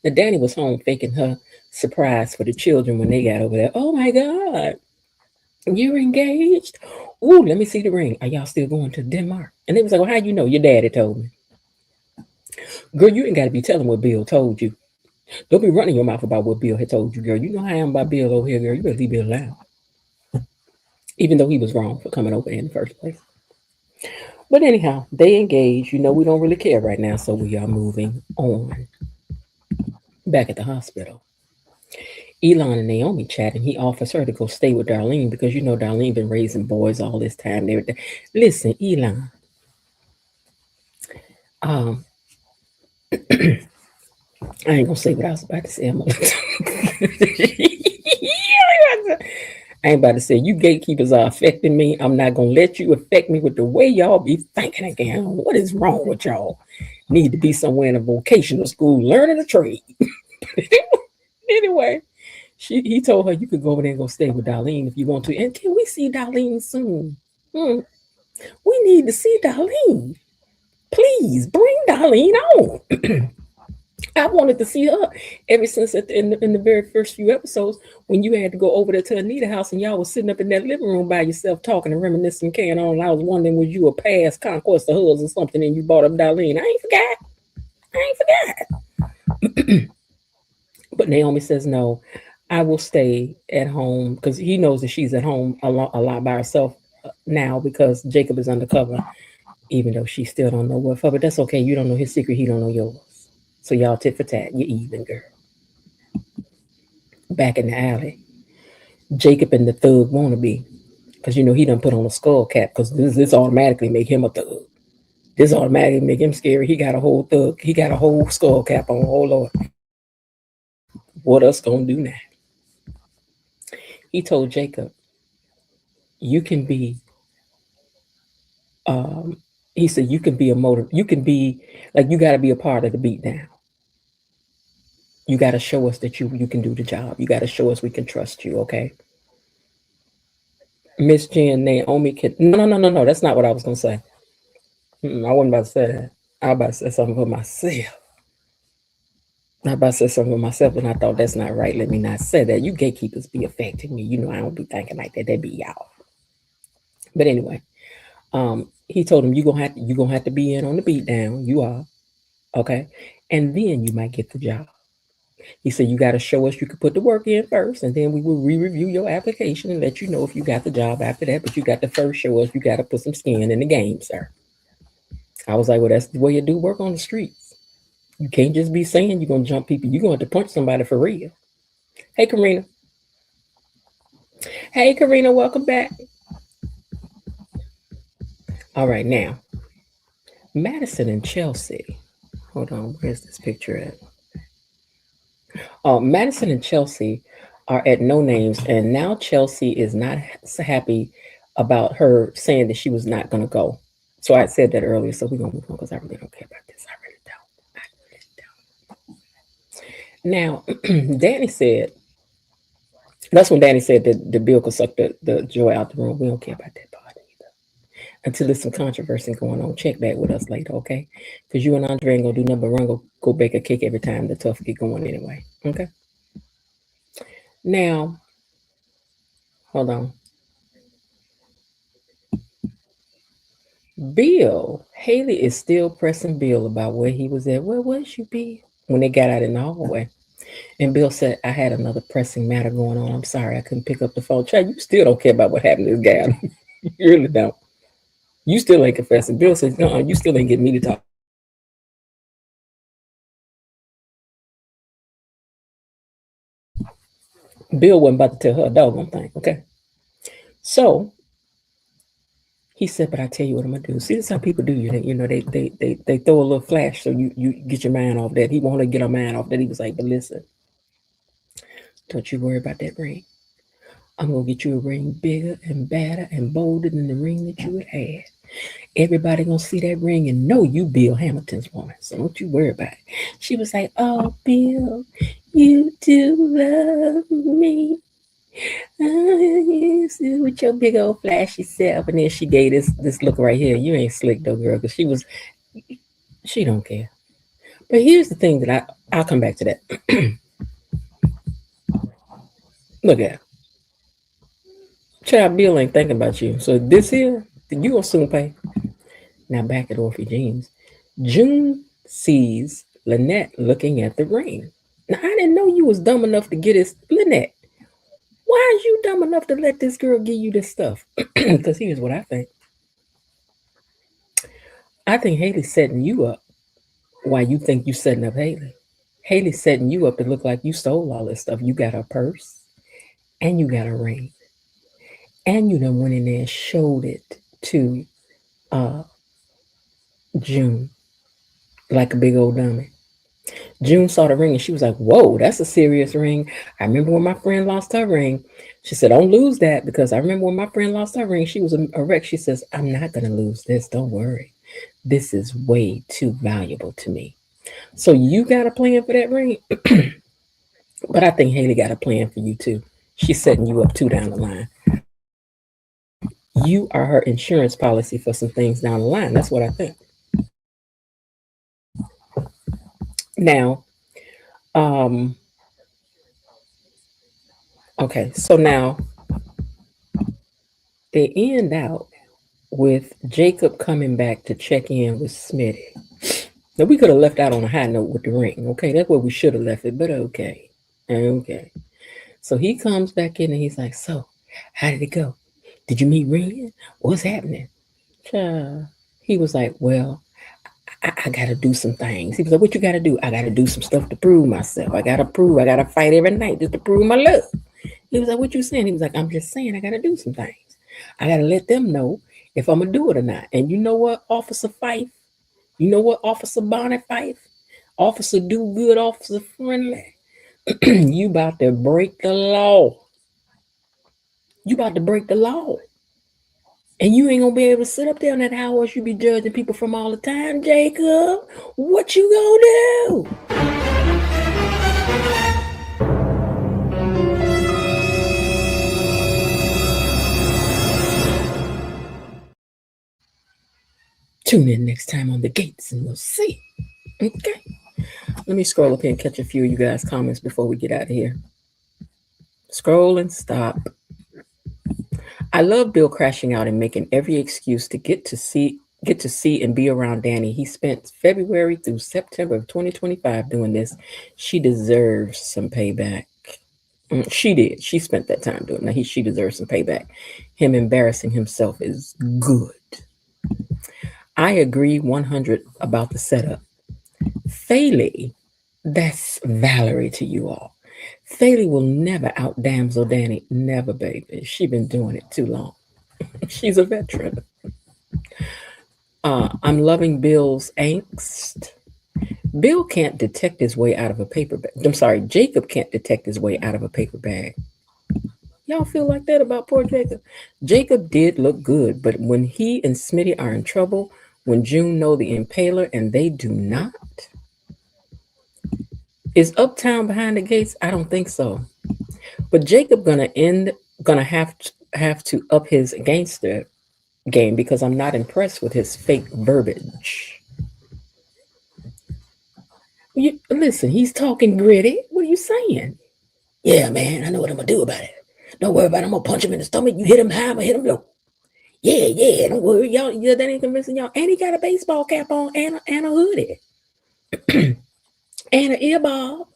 Now, Danny was home faking her surprise for the children when they got over there. Oh my God, you're engaged? Ooh, let me see the ring. Are y'all still going to Denmark? And they was like, well, how you know? Your daddy told me. Girl, you ain't got to be telling what Bill told you. Don't be running your mouth about what Bill had told you, girl. You know how I am about Bill over here, girl. You better leave Bill alone. Even though he was wrong for coming over in the first place. But anyhow, they engaged. You know, we don't really care right now, so we are moving on. Back at the hospital, Elon and Naomi chat, and he offers her to go stay with Darlene because you know Darlene been raising boys all this time and everything. Listen, Elon, um, I ain't gonna say what I was about to say. I ain't about to say you gatekeepers are affecting me. I'm not gonna let you affect me with the way y'all be thinking again. What is wrong with y'all? Need to be somewhere in a vocational school learning a trade. Anyway, he told her you could go over there and go stay with Darlene if you want to. And can we see Darlene soon? We need to see Darlene. Please bring Darlene on. I wanted to see her ever since in the very first few episodes when you had to go over there to Anita's house and y'all was sitting up in that living room by yourself talking and reminiscing, carrying on. And I was wondering, was you a past conquest of hers or something and you brought up Darlene? I ain't forgot. But Naomi says, no, I will stay at home because he knows that she's at home a lot by herself now because Jacob is undercover, even though she still don't know what for. But that's okay. You don't know his secret. He don't know yours. So y'all tit for tat. You're even, girl. Back in the alley, Jacob and the thug wannabe, because you know he done put on a skull cap because this automatically make him a thug. This automatically make him scary. He got a whole thug. He got a whole skull cap on. Oh Lord, what us gonna do now? He told Jacob, "You can be." He said, "You can be a motor. You can be like you got to be a part of the beatdown. You got to show us that you can do the job. You got to show us we can trust you. Okay." Miss Jen, Naomi can. No. That's not what I was gonna say. I wasn't about to say that. I was about to say something for myself. I was about to say something for myself, and I thought that's not right. Let me not say that. You gatekeepers be affecting me. You know I don't be thinking like that. That be y'all. But anyway, he told him you gonna have to be in on the beat down. You are okay, and then you might get the job. He said you got to show us you can put the work in first, and then we will re-review your application and let you know if you got the job after that. But you got to first show us you got to put some skin in the game, sir. I was like, well, that's the way you do work on the streets. You can't just be saying you're gonna jump people. You're going to punch somebody for real. Hey, Karina. Hey, Karina, welcome back. All right, now, Madison and Chelsea. Hold on, where's this picture at? Madison and Chelsea are at No Names, and now Chelsea is not so happy about her saying that she was not going to go. So I said that earlier, so we're going to move on because I really don't care about this. I really don't. Now, Danny said, that's when Danny said that the Bill could suck the joy out the room. We don't care about that part either. Until there's some controversy going on. Check back with us later, okay? Because you and Andre ain't going to do nothing but run, go bake a cake every time the tough get going anyway, okay? Now, hold on. Bill, Haley is still pressing Bill about where he was at. Where was you, Bill? When they got out in the hallway. And Bill said, I had another pressing matter going on. I'm sorry I couldn't pick up the phone. Chad, you still don't care about what happened to this guy. You really don't. You still ain't confessing. Bill says, no, you still ain't getting me to talk. Bill wasn't about to tell her a doggone thing, okay? So he said, but I tell you what I'm gonna do. See, this is how people do you. They throw a little flash so you get your mind off that. He wanted to get her mind off that. He was like, but listen, don't you worry about that ring. I'm gonna get you a ring bigger and badder and bolder than the ring that you had. Everybody gonna see that ring and know you Bill Hamilton's woman. So don't you worry about it. She was like, oh, Bill, you do love me. Yes, with your big old flashy self. And then she gave this look right here. You ain't slick though, girl, because she don't care. But here's the thing that I'll come back to that. Look at her. Child, Bill ain't thinking about you. So this here, you gonna soon pay. Now back at Orphy Jeans. June sees Lynette looking at the ring. Now I didn't know you was dumb enough to get this. Lynette, why are you dumb enough to let this girl give you this stuff? Because here's what I think. I think Haley's setting you up while you think you setting up Haley. Haley's setting you up to look like you stole all this stuff. You got a purse and you got a ring. And you done went in there and showed it to June like a big old dummy. June saw the ring and she was like, whoa, that's a serious ring. I remember when my friend lost her ring. She said, don't lose that, because I remember when my friend lost her ring, she was a wreck. She says, I'm not going to lose this. Don't worry. This is way too valuable to me. So you got a plan for that ring? But I think Haley got a plan for you too. She's setting you up too down the line. You are her insurance policy for some things down the line. That's what I think. Now, okay, so now they end out with Jacob coming back to check in with Smitty. Now we could have left out on a high note with the ring. Okay, that's where we should have left it, but okay. Okay. So he comes back in and he's like, so how did it go? Did you meet Ren? What's happening? He was like, well, I got to do some things. He was like, what you got to do? I got to do some stuff to prove myself. I got to fight every night just to prove my love. He was like, what you saying? He was like, I'm just saying I got to do some things. I got to let them know if I'm going to do it or not. And you know what, Officer Fife? You know what, Officer Bonnie Fife? Officer Do Good, Officer Friendly. You about to break the law. You about to break the law. And you ain't gonna be able to sit up there on that house. You be judging people from all the time, Jacob. What you gonna do? Tune in next time on The Gates and we'll see. Okay. Let me scroll up here and catch a few of you guys' comments before we get out of here. Scroll and stop. I love Bill crashing out and making every excuse to get to see and be around Danny. He spent February through September of 2025 doing this. She deserves some payback. She did. She spent that time doing it. Now she deserves some payback. Him embarrassing himself is good. I agree 100 about the setup. Faley, that's Valerie to you all. Faley will never out damsel Danny. Never, baby. She been doing it too long. She's a veteran. I'm loving Bill's angst. Bill can't detect his way out of a paper bag. I'm sorry, Jacob can't detect his way out of a paper bag. Y'all feel like that about poor Jacob? Jacob did look good, but when he and Smitty are in trouble, when June know the impaler and they do not, is Uptown behind the gates? I don't think so. But Jacob gonna have to up his gangster game because I'm not impressed with his fake verbiage. Listen, he's talking gritty. What are you saying? Yeah, man, I know what I'm gonna do about it. Don't worry about it. I'm gonna punch him in the stomach. You hit him high, I'm gonna hit him low. Yeah, don't worry, y'all. Yeah, that ain't convincing y'all. And he got a baseball cap on and a hoodie. And an earball.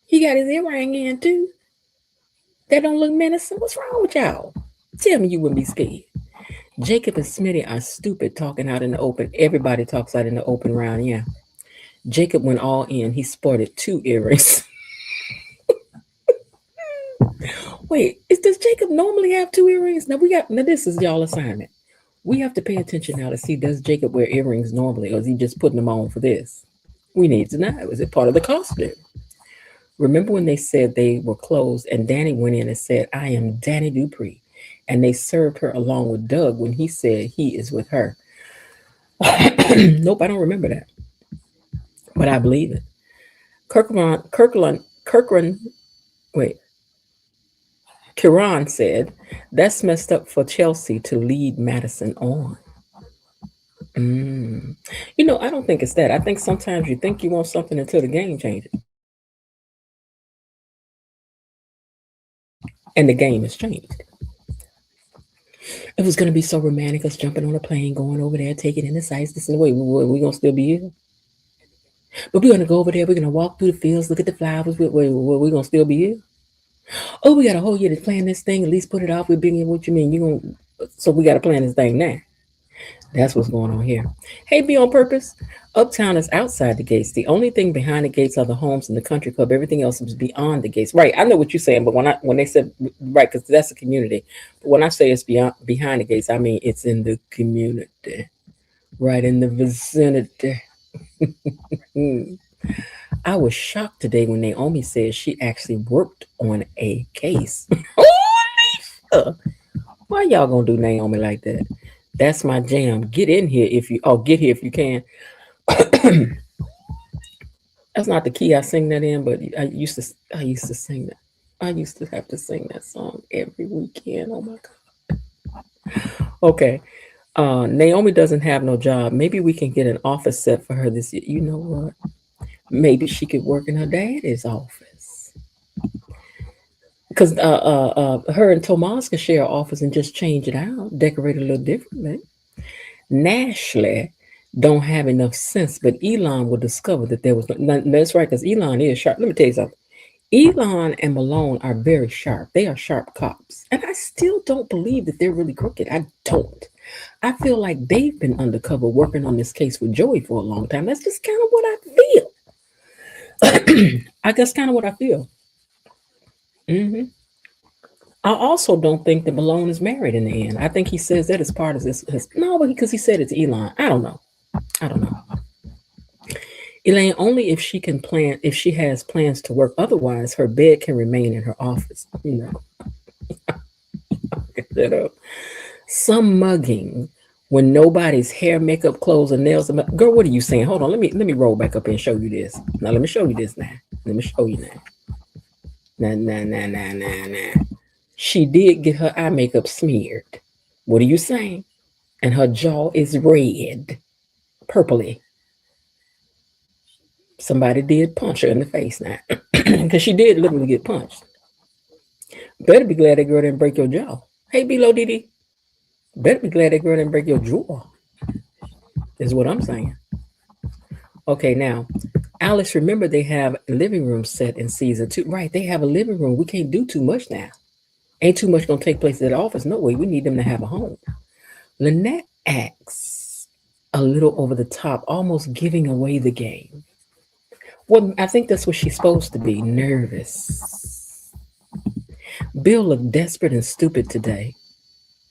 He got his earring in too. That don't look menacing. What's wrong with y'all? Tell me you wouldn't be scared. Jacob and Smitty are stupid talking out in the open. Everybody talks out in the open around, yeah. Jacob went all in. He sported 2 earrings. Wait, does Jacob normally have 2 earrings? Now this is y'all assignment. We have to pay attention now to see, does Jacob wear earrings normally, or is he just putting them on for this? We need to know. Is it part of the costume? Remember when they said they were closed and Danny went in and said, I am Danny Dupree. And they served her along with Doug when he said he is with her. Nope, I don't remember that. But I believe it. Kiran said, that's messed up for Chelsea to lead Madison on. I don't think it's that. I think sometimes you think you want something until the game changes. And the game has changed. It was going to be so romantic, us jumping on a plane, going over there, taking in the sights. This and the way we're going to still be here. But we're going to go over there. We're going to walk through the fields, look at the flowers. We're going to still be here. Oh, we got a whole year to plan this thing. At least put it off. We're being what you mean. So we got to plan this thing now. That's what's going on here. Hey, Be on Purpose. Uptown is outside the gates. The only thing behind the gates are the homes and the country club. Everything else is beyond the gates. Right. I know what you're saying, but when they said right, because that's a community. But when I say it's behind the gates, I mean it's in the community, right in the vicinity. I was shocked today when Naomi said she actually worked on a case. Why y'all gonna do Naomi like that? That's my jam. Get in here if you get here if you can. That's not the key I sing that in, but I used to sing that. I used to have to sing that song every weekend. Oh my God. Okay. Naomi doesn't have no job. Maybe we can get an office set for her this year. You know what? Maybe she could work in her daddy's office. Because her and Tomas can share an office and just change it out, decorate it a little differently. Nashley don't have enough sense, but Elon will discover that there was that's right, because Elon is sharp. Let me tell you something. Elon and Malone are very sharp. They are sharp cops. And I still don't believe that they're really crooked. I don't. I feel like they've been undercover working on this case with Joey for a long time. That's just kind of what I feel. I guess kind of what I feel. I also don't think that Malone is married in the end. I think he says that as part of his no, because he said it's Elon. I don't know. Elaine, only if she has plans to work. Otherwise, her bed can remain in her office. Get that up. Some mugging when nobody's hair, makeup, clothes, or nails. Girl, what are you saying? Hold on. Let me roll back up and show you this. Now, let me show you this now. Let me show you now. Nah. She did get her eye makeup smeared. What are you saying? And her jaw is red, purpley. Somebody did punch her in the face now. Because she did literally get punched. Better be glad that girl didn't break your jaw. Hey, B-Lo Didi. Better be glad that girl didn't break your jaw. Is what I'm saying. Okay, now, Alice, remember they have a living room set in season 2. Right, they have a living room. We can't do too much now. Ain't too much going to take place at the office. No way. We need them to have a home. Lynette acts a little over the top, almost giving away the game. Well, I think that's what she's supposed to be, nervous. Bill looked desperate and stupid today.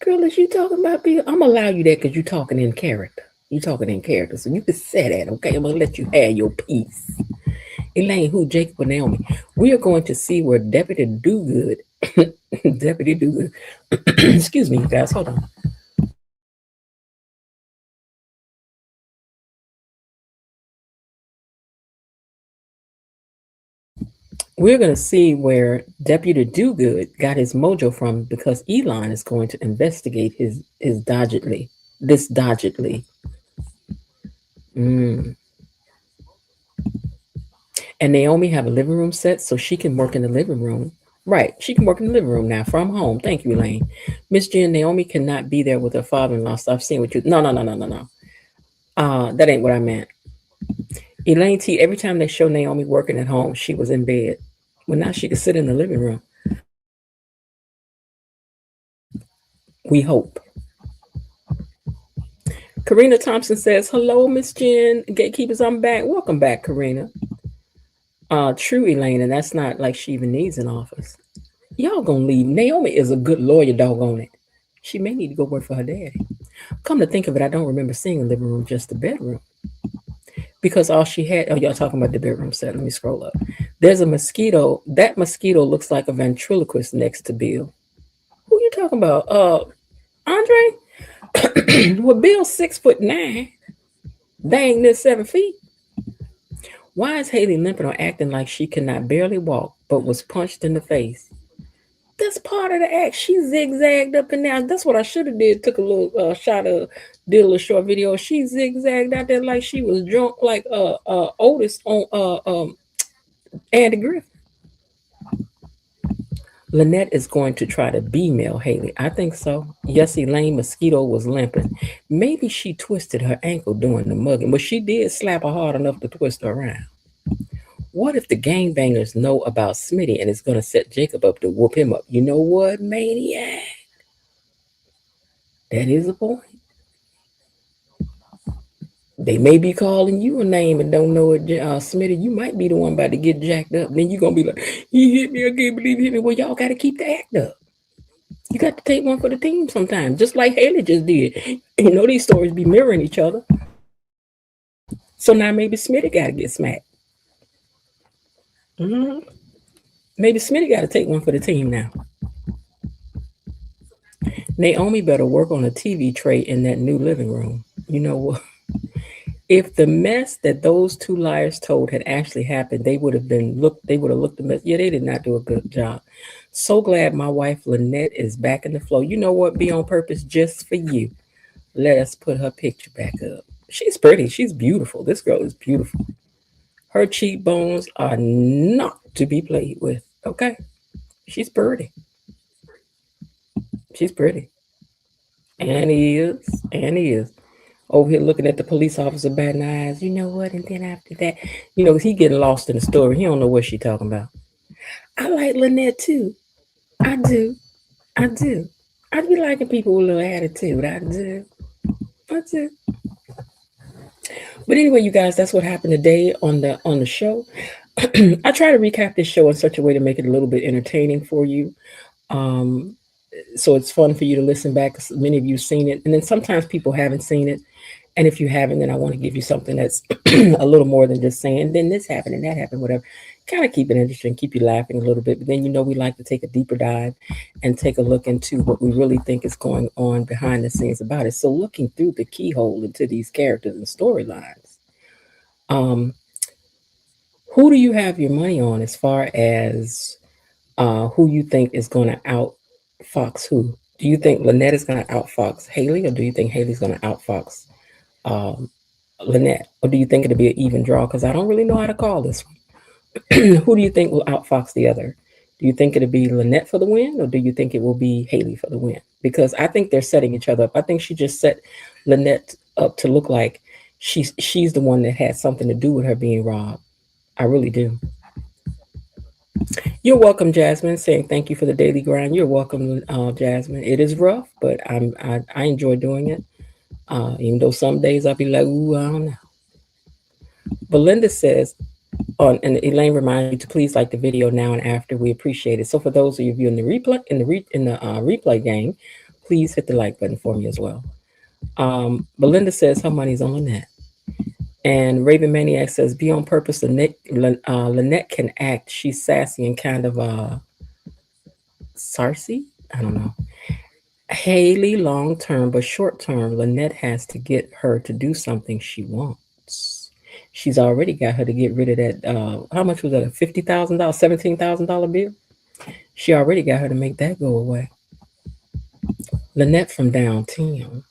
Girl, is you talking about Bill? I'm going to allow you that because you're talking in character. You're talking in character, so you can say that, okay? I'm going to let you have your piece. Elaine, who, Jacob, and Naomi, we are going to see where Deputy Dogood, excuse me, guys, hold on. We're going to see where Deputy Dogood got his mojo from because Elon is going to investigate his dodgedly. And Naomi have a living room set so she can work in the living room. Right, she can work in the living room now from home. Thank you, Elaine. Miss Jen, Naomi cannot be there with her father-in-law. Stop seeing what you. No. That ain't what I meant. Elaine T, every time they show Naomi working at home, she was in bed. Well, now she can sit in the living room. We hope. Karina Thompson says, hello, Miss Jen. Gatekeepers, I'm back. Welcome back, Karina. True, Elaine, and that's not like she even needs an office. Y'all gonna leave. Naomi is a good lawyer, doggone it. She may need to go work for her daddy. Come to think of it, I don't remember seeing a living room, just the bedroom. Because all she had, oh, y'all talking about the bedroom set. Let me scroll up. There's a mosquito. That mosquito looks like a ventriloquist next to Bill. Who you talking about? Andre? Well, Bill's 6'9". Dang, near 7 feet. Why is Haley limping or acting like she cannot barely walk, but was punched in the face? That's part of the act. She zigzagged up and down. That's what I should have did. Took a little shot of, did a little short video. She zigzagged out there like she was drunk, like Otis on Andy Griffin. Lynette is going to try to B-mail Haley. I think so. Yes, Elaine Mosquito was limping. Maybe she twisted her ankle doing the mugging, but she did slap her hard enough to twist her around. What if the gangbangers know about Smitty and is going to set Jacob up to whoop him up? You know what, maniac? That is a point. They may be calling you a name and don't know it, Smitty. You might be the one about to get jacked up. Then you're going to be like, he hit me. I can't believe he hit me. Well, y'all got to keep the act up. You got to take one for the team sometimes, just like Haley just did. You know, these stories be mirroring each other. So now maybe Smitty got to get smacked. Mm-hmm. Maybe Smitty got to take one for the team now. Naomi better work on a TV tray in that new living room. You know what? If the mess that those two liars told had actually happened, they would have looked a mess. Yeah, they did not do a good job. So glad my wife Lynette is back in the flow. You know what? Be on purpose just for you. Let us put her picture back up. She's pretty. She's beautiful. This girl is beautiful. Her cheekbones are not to be played with. Okay? She's pretty. She's pretty. And he is. Over here looking at the police officer batting eyes. You know what? And then after that, you know, he getting lost in the story. He don't know what she talking about. I like Lynette too. I do. I be liking people with a little attitude. I do. But anyway, you guys, that's what happened today on the show. I try to recap this show in such a way to make it a little bit entertaining for you. So it's fun for you to listen back, because many of you seen it. And then sometimes people haven't seen it. And if you haven't, then I want to give you something that's a little more than just saying, then this happened and that happened, whatever. Kind of keep it interesting, keep you laughing a little bit. But then, you know, we like to take a deeper dive and take a look into what we really think is going on behind the scenes about it. So looking through the keyhole into these characters and storylines, who do you have your money on as far as who you think is going to outfox who? Do you think Lynette is going to outfox Haley, or do you think Haley's going to outfox Lynette, or do you think it'll be an even draw? Because I don't really know how to call this one. Who do you think will outfox the other? Do you think it'll be Lynette for the win, or do you think it will be Haley for the win? Because I think they're setting each other up. I think she just set Lynette up to look like she's the one that had something to do with her being robbed. I really do. You're welcome, Jasmine, saying thank you for the daily grind. You're welcome, Jasmine. It is rough, but I enjoy doing it. Even though some days I'll be like, ooh, I don't know. Belinda says, and Elaine reminds you to please like the video now and after. We appreciate it. So for those of you in the replay game, please hit the like button for me as well. Belinda says her money's on Lynette. And Raven Maniac says, be on purpose. Lynette can act. She's sassy and kind of sarsy. I don't know. Haley long term, but short term, Lynette has to get her to do something she wants. She's already got her to get rid of that. How much was that? A $50,000, $17,000 bill? She already got her to make that go away. Lynette from downtown.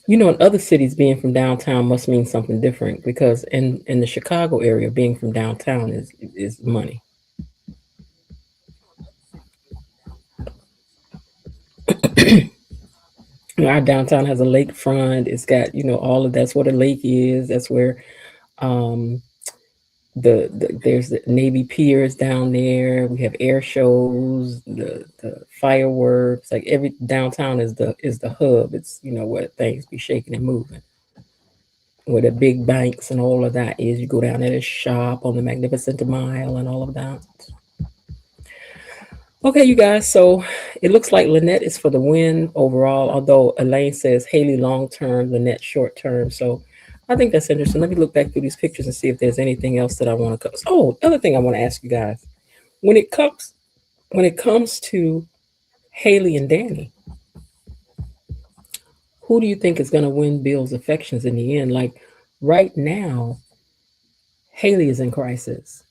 You know, in other cities, being from downtown must mean something different, because in the Chicago area, being from downtown is money. Our downtown has a lakefront. It's got, you know, all of that's what a lake is. That's where there's the Navy piers down there. We have air shows, the fireworks. Like every downtown is the hub. It's where things be shaking and moving. Where the big banks and all of that is. You go down there to shop on the Magnificent Mile and all of that. Okay, you guys. So it looks like Lynette is for the win overall. Although Elaine says Haley long term, Lynette short term. So I think that's interesting. Let me look back through these pictures and see if there's anything else that I want to cover. Oh, other thing I want to ask you guys: when it comes to Haley and Danny, who do you think is going to win Bill's affections in the end? Like right now, Haley is in crisis,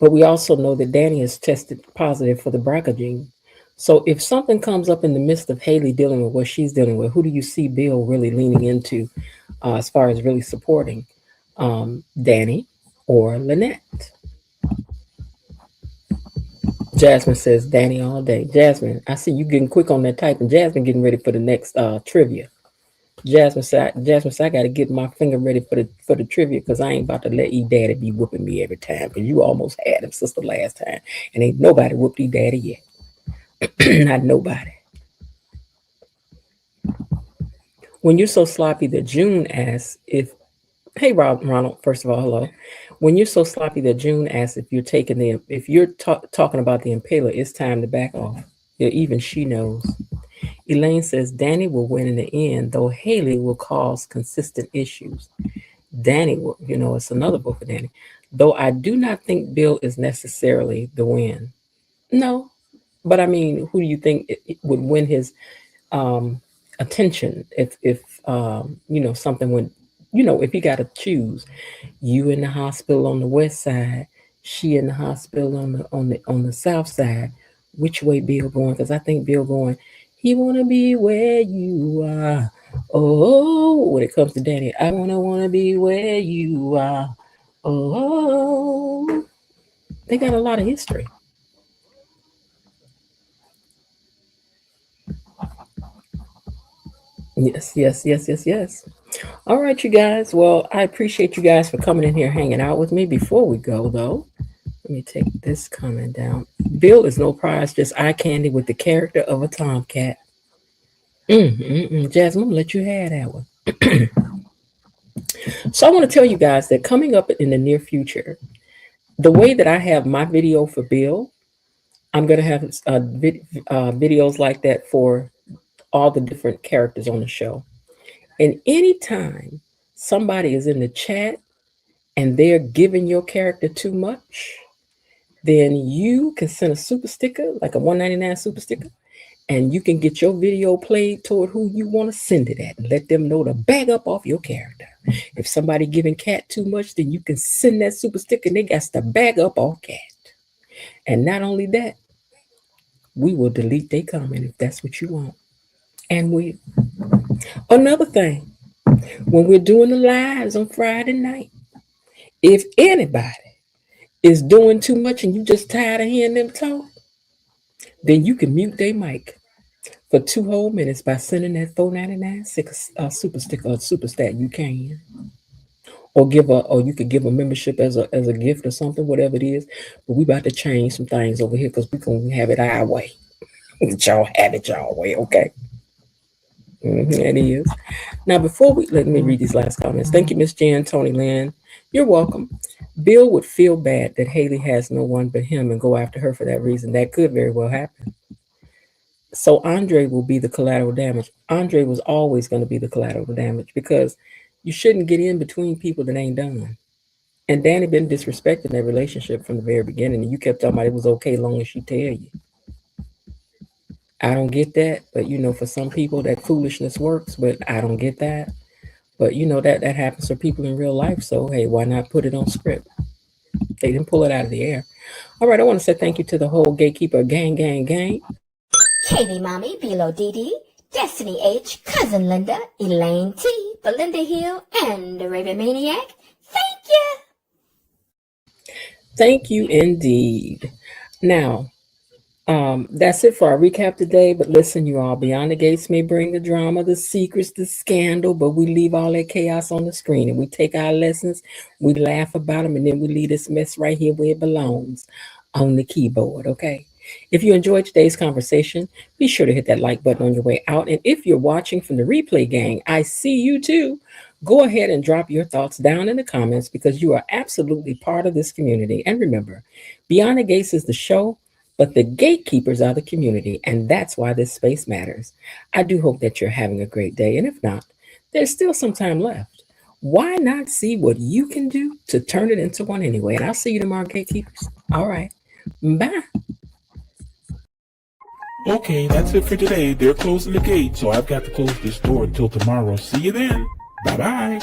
but we also know that Danny is tested positive for the BRCA gene. So if something comes up in the midst of Haley dealing with what she's dealing with, who do you see Bill really leaning into as far as really supporting Danny or Lynette? Jasmine says Danny all day. Jasmine, I see you getting quick on that type, and Jasmine getting ready for the next trivia. Jasmine said, I got to get my finger ready for the trivia because I ain't about to let E Daddy be whooping me every time. Because you almost had him, sister, last time, and ain't nobody whooped E Daddy yet. Not nobody. When you're so sloppy that June asks if, hey Ronald, first of all, hello. When you're so sloppy that June asks if you're talking about the impaler, it's time to back off. Yeah, even she knows. Elaine says Danny will win in the end, though Haley will cause consistent issues. Danny will, it's another book for Danny. Though I do not think Bill is necessarily the win. No, but I mean, who do you think it would win his attention if something went, if he got to choose, you in the hospital on the west side, she in the hospital on the south side, which way Bill going? Because I think Bill going, he wanna be where you are. Oh, when it comes to Danny, I wanna be where you are. Oh, they got a lot of history. Yes. All right, you guys. Well, I appreciate you guys for coming in here, hanging out with me. Before we go, though, let me take this comment down. Bill is no prize, just eye candy with the character of a tomcat. Jasmine, I'm gonna let you have that one. So I want to tell you guys that coming up in the near future, the way that I have my video for Bill, I'm gonna have videos like that for all the different characters on the show. And anytime somebody is in the chat and they're giving your character too much, then you can send a super sticker, like a $1.99 super sticker, and you can get your video played toward who you want to send it at and let them know to bag up off your character. If somebody giving Cat too much, then you can send that super sticker and they got to bag up off Cat. And not only that, we will delete their comment if that's what you want. And another thing, when we're doing the lives on Friday night, if anybody is doing too much and you just tired of hearing them talk, then you can mute their mic for 2 whole minutes by sending that $4.99 super sticker or super stat. You can, or you could give a membership as a gift or something, whatever it is. But we about to change some things over here because we gonna have it our way. Y'all have it y'all way, okay? It is. Now, let me read these last comments. Thank you, Miss Jan, Tony Lynn. You're welcome. Bill would feel bad that Haley has no one but him and go after her for that reason. That could very well happen. So Andre will be the collateral damage. Andre was always going to be the collateral damage because you shouldn't get in between people that ain't done. And Danny been disrespecting that relationship from the very beginning. And you kept talking about it was okay long as she tell you. I don't get that, but for some people that foolishness works, but I don't get that. But that happens for people in real life. So hey, why not put it on script? They didn't pull it out of the air. All right, I want to say thank you to the whole Gatekeeper gang. Katie Mommy, Bilo Dee, Destiny H, Cousin Linda, Elaine T, Belinda Hill, and the Raven Maniac. Thank you. Thank you indeed. Now, That's it for our recap today. But listen, you all, Beyond the Gates may bring the drama, the secrets, the scandal, but we leave all that chaos on the screen and we take our lessons, we laugh about them, and then we leave this mess right here where it belongs, on the keyboard, okay? If you enjoyed today's conversation, be sure to hit that like button on your way out. And if you're watching from the replay gang, I see you too. Go ahead and drop your thoughts down in the comments because you are absolutely part of this community. And remember, Beyond the Gates is the show, but the gatekeepers are the community, and that's why this space matters. I do hope that you're having a great day, and if not, there's still some time left. Why not see what you can do to turn it into one anyway? And I'll see you tomorrow, gatekeepers. All right. Bye. Okay, that's it for today. They're closing the gate, so I've got to close this door until tomorrow. See you then. Bye-bye.